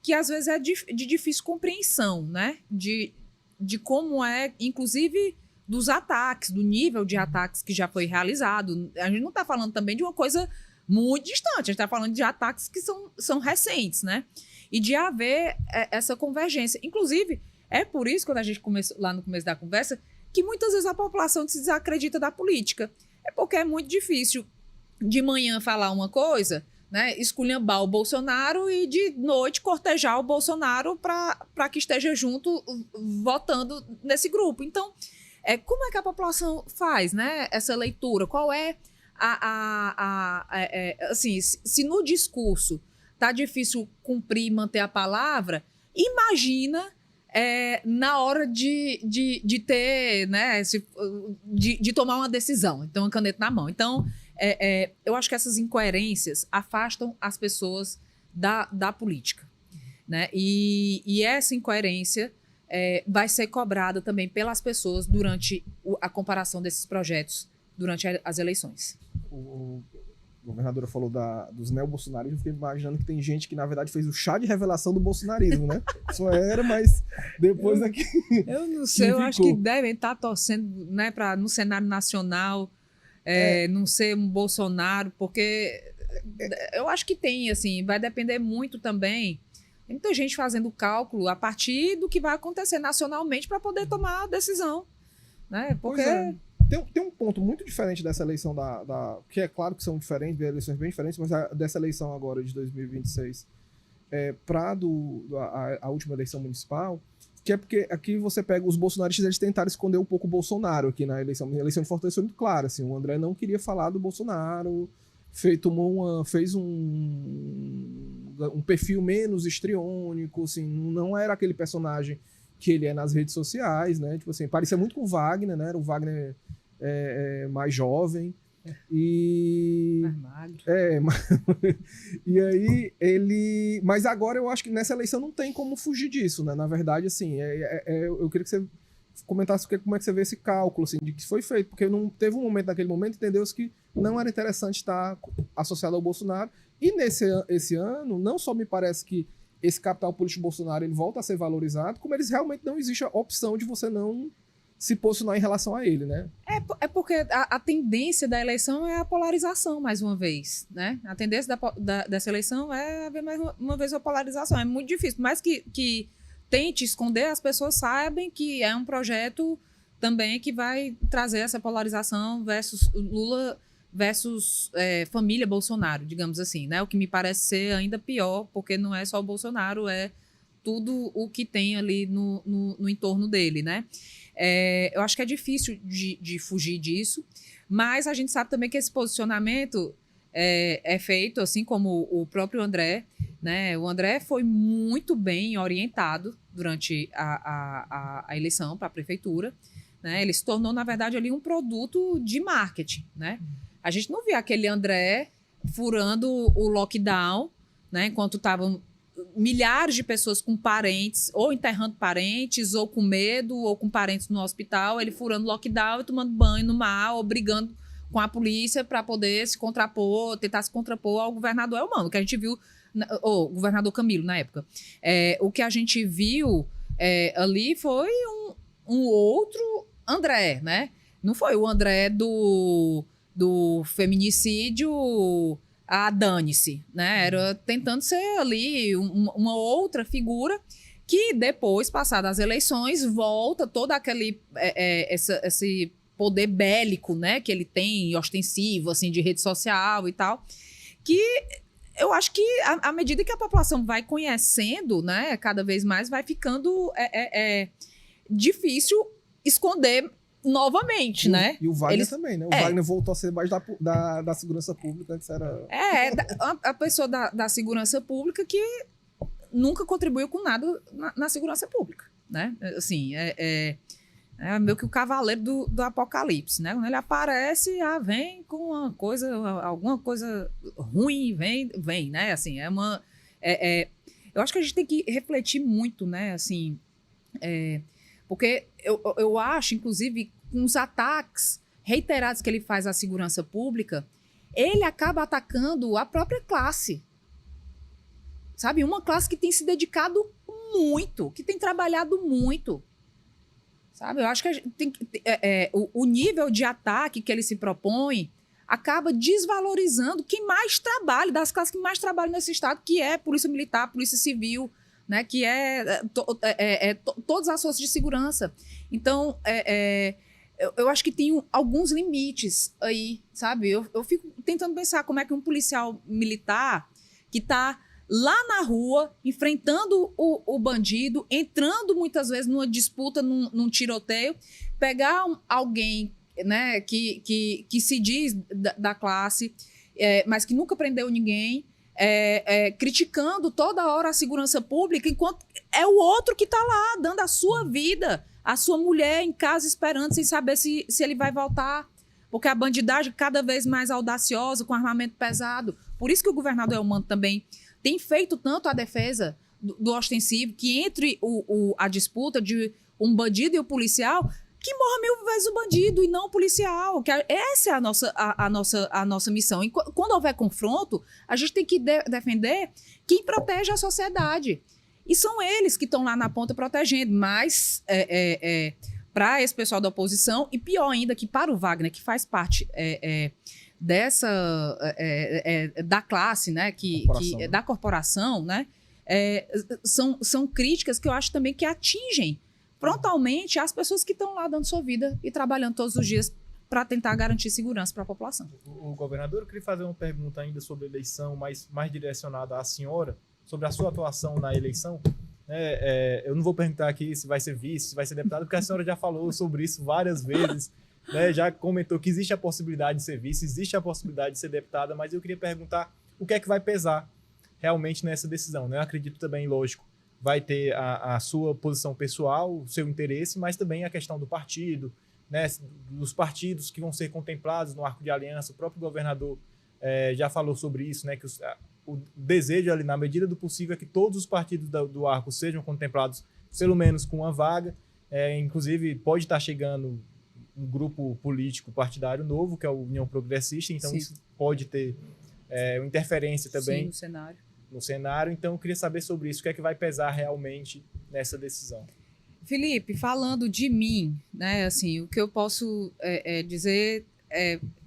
que às vezes é de difícil compreensão, né? De como inclusive... dos ataques, do nível de ataques que já foi realizado. A gente não está falando também de uma coisa muito distante, a gente está falando de ataques que são recentes, né? E de haver essa convergência. Inclusive, é por isso, quando a gente começou lá no começo da conversa, que muitas vezes a população se desacredita da política. É porque é muito difícil de manhã falar uma coisa, né, esculhambar o Bolsonaro e de noite cortejar o Bolsonaro para que esteja junto votando nesse grupo. Então, como é que a população faz, né, essa leitura? Qual é assim, se no discurso tá difícil cumprir e manter a palavra, imagina na hora de ter, né, de tomar uma decisão, então uma caneta na mão. Então, eu acho que essas incoerências afastam as pessoas da política, né? E essa incoerência vai ser cobrada também pelas pessoas durante a comparação desses projetos durante as eleições. O governadora falou dos neobolsonarismos, eu fiquei imaginando que tem gente que, na verdade, fez o chá de revelação do bolsonarismo, né? Só era, mas depois aqui... Eu não sei, eu acho que devem estar torcendo, né, para no cenário nacional não ser um Bolsonaro, porque eu acho que tem, assim, vai depender muito também. Tem muita gente fazendo cálculo a partir do que vai acontecer nacionalmente para poder tomar a decisão, né? Porque... Tem um ponto muito diferente dessa eleição que é claro que são diferentes, eleições bem diferentes, mas dessa eleição agora de 2026 para a última eleição municipal, que é porque aqui você pega os bolsonaristas, eles tentaram esconder um pouco o Bolsonaro aqui na eleição. A eleição de Fortaleza foi muito clara, assim, o André não queria falar do Bolsonaro, fez um perfil menos histriônico, assim, não era aquele personagem que ele é nas redes sociais, né? Tipo assim, parecia muito com o Wagner, né? Era o Wagner mais jovem. E... mais magro. E aí ele... Mas agora eu acho que nessa eleição não tem como fugir disso, né? Na verdade, assim, eu queria que você comentasse como é que você vê esse cálculo, assim, de que foi feito, porque não teve um momento, naquele momento, entendeu-se que não era interessante estar associado ao Bolsonaro. E esse ano, não só me parece que esse capital político Bolsonaro ele volta a ser valorizado, como eles realmente não existe a opção de você não se posicionar em relação a ele, né? É porque a tendência da eleição é a polarização, mais uma vez, né? A tendência dessa eleição é haver mais uma vez a polarização. É muito difícil, mas que tente esconder, as pessoas sabem que é um projeto também que vai trazer essa polarização versus Lula versus família Bolsonaro, digamos assim, né? O que me parece ser ainda pior, porque não é só o Bolsonaro, é tudo o que tem ali no entorno dele, né? Eu acho que é difícil de fugir disso, mas a gente sabe também que esse posicionamento é feito, assim como o próprio André, né? O André foi muito bem orientado durante a eleição para a prefeitura, né? Ele se tornou, na verdade, ali um produto de marketing, né? A gente não via aquele André furando o lockdown, né? Enquanto estavam milhares de pessoas com parentes, ou enterrando parentes, ou com medo, ou com parentes no hospital, ele furando lockdown e tomando banho no mar, ou brigando com a polícia para poder se contrapor, tentar se contrapor ao governador Elmano, que a gente viu, o governador Camilo, na época. O que a gente viu ali foi um outro André, né? Não foi o André do feminicídio a dane-se, né? Era tentando ser ali uma outra figura que depois, passadas as eleições, volta todo aquele esse poder bélico, né, que ele tem, ostensivo, assim, de rede social e tal, que eu acho que à medida que a população vai conhecendo, né, cada vez mais vai ficando difícil esconder novamente, né? E o Wagner também, né? O Wagner voltou a ser mais da segurança pública, antes era... a pessoa da segurança pública que nunca contribuiu com nada na segurança pública, né? Assim, é meio que o cavaleiro do apocalipse, né? Quando ele aparece, vem com alguma coisa ruim, vem, né? Assim, eu acho que a gente tem que refletir muito, né? Assim, porque eu acho, inclusive, com os ataques reiterados que ele faz à segurança pública, ele acaba atacando a própria classe. Sabe? Uma classe que tem se dedicado muito, que tem trabalhado muito. Sabe? Eu acho que a gente o nível de ataque que ele se propõe acaba desvalorizando quem mais trabalha, das classes que mais trabalham nesse estado, que é Polícia Militar, Polícia Civil, né? Que todas as forças de segurança. Então, eu acho que tem alguns limites aí, sabe? Eu fico tentando pensar como é que um policial militar que está lá na rua, enfrentando o bandido, entrando muitas vezes numa disputa, num tiroteio, pegar alguém, né, que se diz da classe, mas que nunca prendeu ninguém, criticando toda hora a segurança pública, enquanto é o outro que está lá, dando a sua vida, a sua mulher em casa esperando, sem saber se ele vai voltar, porque a bandidagem cada vez mais audaciosa, com armamento pesado. Por isso que o governador Elmano também tem feito tanto a defesa do ostensivo, que entre a disputa de um bandido e o policial, que morra 1000 vezes o bandido e não o policial. Essa é a nossa missão. E quando houver confronto, a gente tem que defender quem protege a sociedade. E são eles que estão lá na ponta protegendo, mas para esse pessoal da oposição, e pior ainda, que para o Wagner, que faz parte da classe, né, da corporação, né, são críticas que eu acho também que atingem frontalmente as pessoas que estão lá dando sua vida e trabalhando todos os dias para tentar garantir segurança para a população. O governador, eu queria fazer uma pergunta ainda sobre a eleição, mais direcionada à senhora, sobre a sua atuação na eleição. Eu não vou perguntar aqui se vai ser vice, se vai ser deputado, porque a senhora já falou sobre isso várias vezes, né? Já comentou que existe a possibilidade de ser vice, existe a possibilidade de ser deputada, mas eu queria perguntar o que é que vai pesar realmente nessa decisão, né? Eu acredito também, lógico, vai ter a sua posição pessoal, o seu interesse, mas também a questão do partido, né? Dos partidos que vão ser contemplados no arco de aliança. O próprio governador já falou sobre isso, né? Que o desejo ali, na medida do possível, é que todos os partidos do arco sejam contemplados, pelo menos com uma vaga. Inclusive, pode estar chegando um grupo político partidário novo, que é a União Progressista, então Sim. Isso pode ter uma interferência também Sim, no cenário. Então, eu queria saber sobre isso, o que é que vai pesar realmente nessa decisão. Felipe, falando de mim, né, assim, o que eu posso dizer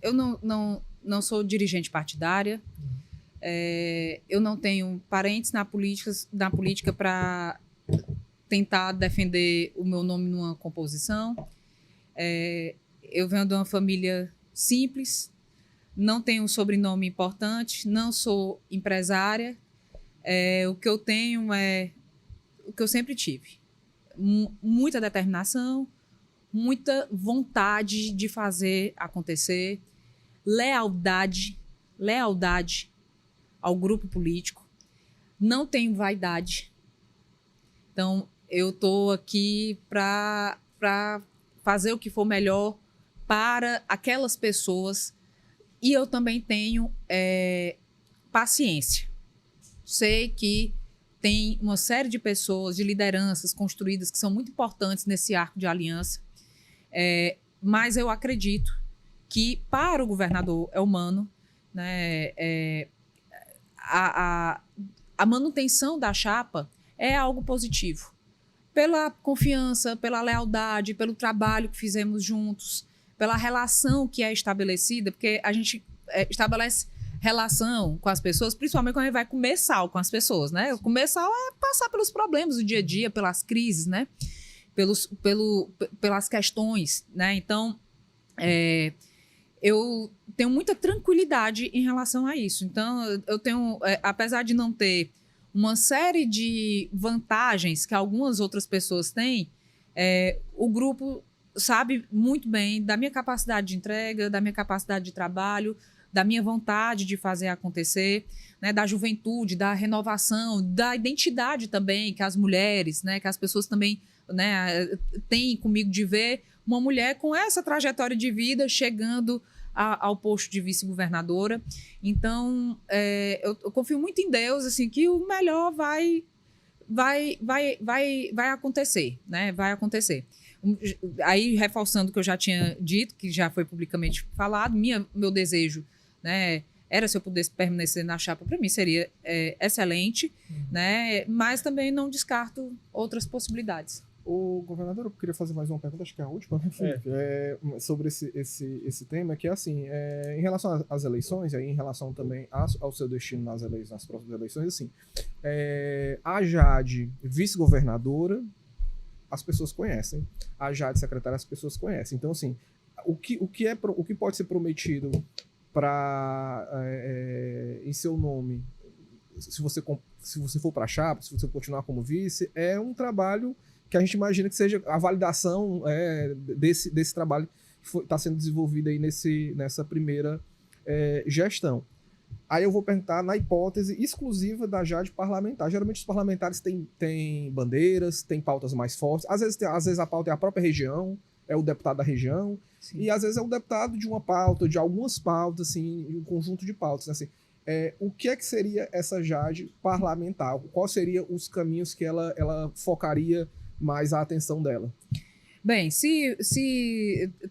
eu não sou dirigente partidária, eu não tenho parentes na política para tentar defender o meu nome numa composição. Eu venho de uma família simples, não tenho um sobrenome importante, não sou empresária. O que eu tenho é o que eu sempre tive. Muita determinação, muita vontade de fazer acontecer, lealdade, lealdade ao grupo político, não tenho vaidade. Então, eu estou aqui para fazer o que for melhor para aquelas pessoas e eu também tenho paciência. Sei que tem uma série de pessoas, de lideranças construídas que são muito importantes nesse arco de aliança, mas eu acredito que para o governador Elmano, né, a manutenção da chapa é algo positivo. Pela confiança, pela lealdade, pelo trabalho que fizemos juntos, pela relação que é estabelecida, porque a gente estabelece relação com as pessoas, principalmente quando a gente vai comer sal com as pessoas, né? Comer sal é passar pelos problemas do dia a dia, pelas crises, né? Pelas questões, né? Então, eu tenho muita tranquilidade em relação a isso. Então, eu tenho, apesar de não ter uma série de vantagens que algumas outras pessoas têm, o grupo sabe muito bem da minha capacidade de entrega, da minha capacidade de trabalho, da minha vontade de fazer acontecer, né, da juventude, da renovação, da identidade também que as mulheres, né, que as pessoas também, né, têm comigo de ver uma mulher com essa trajetória de vida chegando ao posto de vice-governadora. Então, eu confio muito em Deus, assim, que o melhor vai acontecer, né? Vai acontecer. Aí, reforçando o que eu já tinha dito, que já foi publicamente falado, meu desejo, né, era se eu pudesse permanecer na chapa, para mim seria excelente, né? Mas também não descarto outras possibilidades. O governador, eu queria fazer mais uma pergunta, acho que é a última, né, Felipe? Sobre esse tema, que é assim, em relação às eleições, e aí em relação também ao seu destino nas próximas eleições, assim, a Jade, vice-governadora, as pessoas conhecem. A Jade, secretária, as pessoas conhecem. Então, assim, o que pode ser prometido em seu nome, se você for para a chapa, se você continuar como vice, é um trabalho que a gente imagina que seja a validação desse trabalho que está sendo desenvolvido aí nessa primeira gestão. Aí eu vou perguntar na hipótese exclusiva da Jade parlamentar. Geralmente os parlamentares têm bandeiras, têm pautas mais fortes. Às vezes a pauta é a própria região, é o deputado da região. Sim. E às vezes é o deputado de uma pauta, de algumas pautas, assim, um conjunto de pautas. Assim. O que seria essa Jade parlamentar? Quais seriam os caminhos que ela focaria mais a atenção dela? Bem, se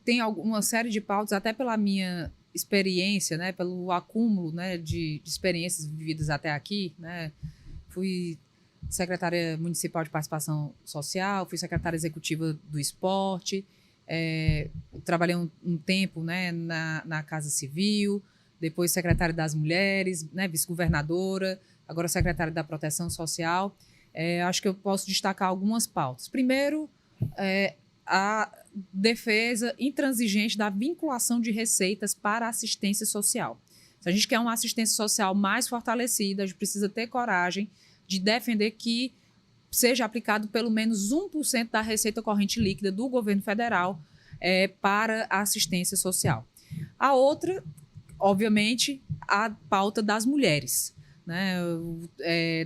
tem alguma série de pautas, até pela minha experiência, né, pelo acúmulo, né, de experiências vividas até aqui, né, fui secretária municipal de participação social, fui secretária executiva do esporte, trabalhei um tempo, né, na Casa Civil, depois secretária das mulheres, né, vice-governadora, agora secretária da proteção social. Acho que eu posso destacar algumas pautas. Primeiro, a defesa intransigente da vinculação de receitas para a assistência social. Se a gente quer uma assistência social mais fortalecida, a gente precisa ter coragem de defender que seja aplicado pelo menos 1% da receita corrente líquida do governo federal para a assistência social. A outra, obviamente, a pauta das mulheres. Né?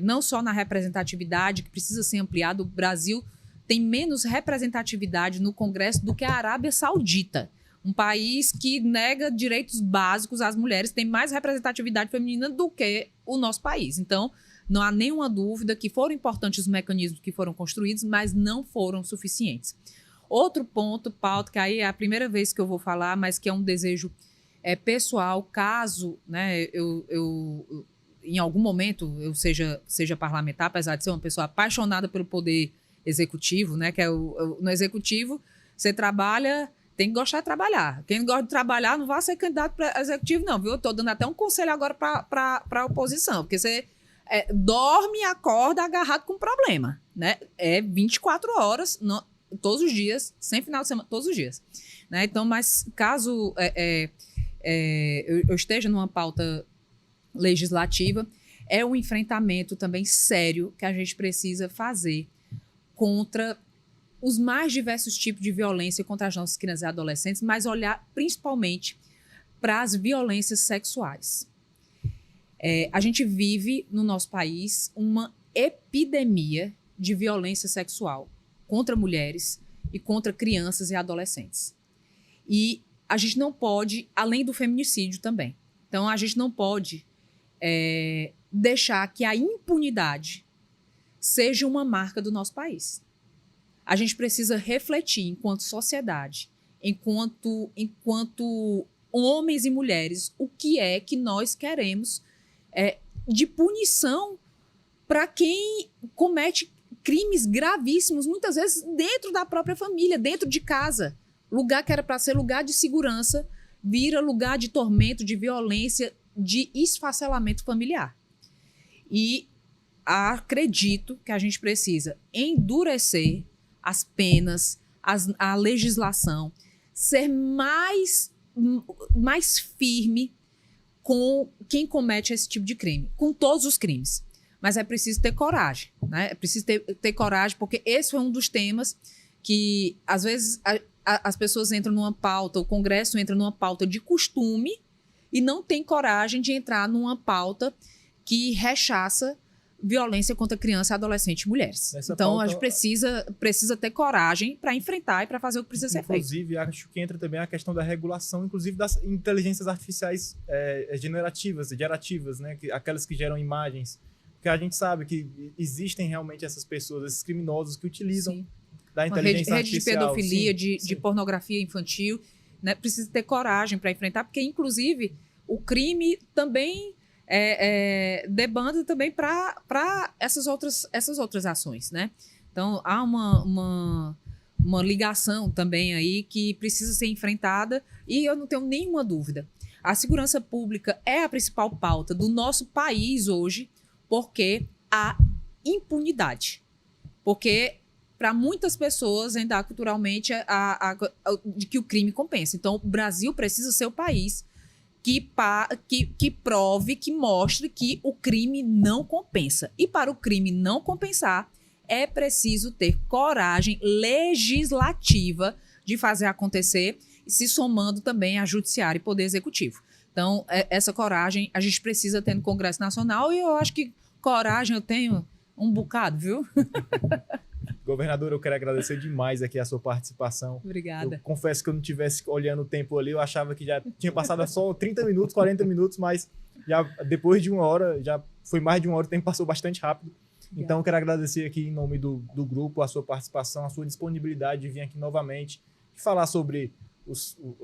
Não só na representatividade, que precisa ser ampliada, o Brasil tem menos representatividade no Congresso do que a Arábia Saudita. Um país que nega direitos básicos às mulheres tem mais representatividade feminina do que o nosso país. Então, não há nenhuma dúvida que foram importantes os mecanismos que foram construídos, mas não foram suficientes. Outro ponto, pauta, que aí é a primeira vez que eu vou falar, mas que é um desejo pessoal, caso, né, eu em algum momento eu seja parlamentar, apesar de ser uma pessoa apaixonada pelo poder executivo, né, que no executivo você trabalha, tem que gostar de trabalhar. Quem não gosta de trabalhar não vai ser candidato para executivo, não, viu? Eu estou dando até um conselho agora para a oposição, porque você dorme e acorda agarrado com problema, né? 24 horas, todos os dias, sem final de semana, todos os dias. Né? Então, mas caso eu esteja numa pauta legislativa, é um enfrentamento também sério que a gente precisa fazer contra os mais diversos tipos de violência contra as nossas crianças e adolescentes, mas olhar principalmente para as violências sexuais. A gente vive no nosso país uma epidemia de violência sexual contra mulheres e contra crianças e adolescentes. E a gente não pode, além do feminicídio também. Então, a gente não pode deixar que a impunidade seja uma marca do nosso país. A gente precisa refletir enquanto sociedade, enquanto homens e mulheres, o que é que nós queremos de punição para quem comete crimes gravíssimos, muitas vezes dentro da própria família, dentro de casa. Lugar que era para ser lugar de segurança vira lugar de tormento, de violência, de esfacelamento familiar. E acredito que a gente precisa endurecer as penas, a legislação, ser mais firme com quem comete esse tipo de crime, com todos os crimes. Mas é preciso ter coragem, né? É preciso ter coragem, porque esse foi um dos temas que, às vezes, as pessoas entram numa pauta, o Congresso entra numa pauta de costume e não tem coragem de entrar numa pauta que rechaça violência contra criança, adolescente e mulheres. Então, pauta, a gente precisa ter coragem para enfrentar e para fazer o que precisa ser feito. Inclusive, acho que entra também a questão da regulação, inclusive das inteligências artificiais gerativas, né? Aquelas que geram imagens. Porque a gente sabe que existem realmente essas pessoas, esses criminosos que utilizam Sim. da inteligência rede artificial. De pedofilia, de pornografia infantil, né? Precisa ter coragem para enfrentar, porque, inclusive, o crime também debanda também para essas outras ações, né? Então, há uma ligação também aí que precisa ser enfrentada e eu não tenho nenhuma dúvida. A segurança pública é a principal pauta do nosso país hoje, porque há impunidade. Porque, para muitas pessoas, ainda há culturalmente de que o crime compensa. Então, o Brasil precisa ser o país que prove, que mostre que o crime não compensa. E para o crime não compensar, é preciso ter coragem legislativa de fazer acontecer, se somando também a judiciário e poder executivo. Então, essa coragem a gente precisa ter no Congresso Nacional e eu acho que coragem eu tenho um bocado, viu? Governadora, eu quero agradecer demais aqui a sua participação. Obrigada. Eu confesso que eu não estivesse olhando o tempo ali, eu achava que já tinha passado só 30 minutos, 40 minutos, mas já depois de 1 hora, já foi mais de 1 hora, o tempo passou bastante rápido. Então, eu quero agradecer aqui em nome do grupo a sua participação, a sua disponibilidade de vir aqui novamente e falar sobre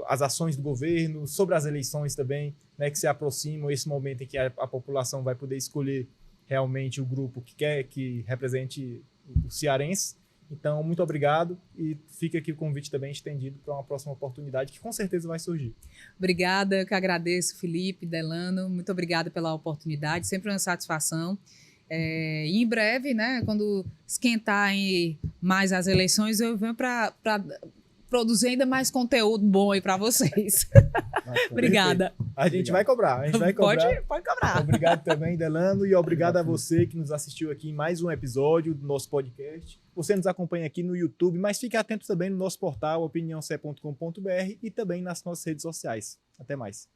as ações do governo, sobre as eleições também, né, que se aproximam, esse momento em que a população vai poder escolher realmente o grupo que quer que represente o cearense. Então, muito obrigado e fica aqui o convite também estendido para uma próxima oportunidade que com certeza vai surgir. Obrigada, eu que agradeço, Felipe, Delano, muito obrigada pela oportunidade, sempre uma satisfação. E em breve, né, quando esquentarem mais as eleições, eu venho para produzir ainda mais conteúdo bom aí para vocês. Obrigada. A gente vai cobrar, Pode cobrar. Obrigado também, Delano, e obrigado a você que nos assistiu aqui em mais um episódio do nosso podcast. Você nos acompanha aqui no YouTube, mas fique atento também no nosso portal opiniãoce.com.br e também nas nossas redes sociais. Até mais.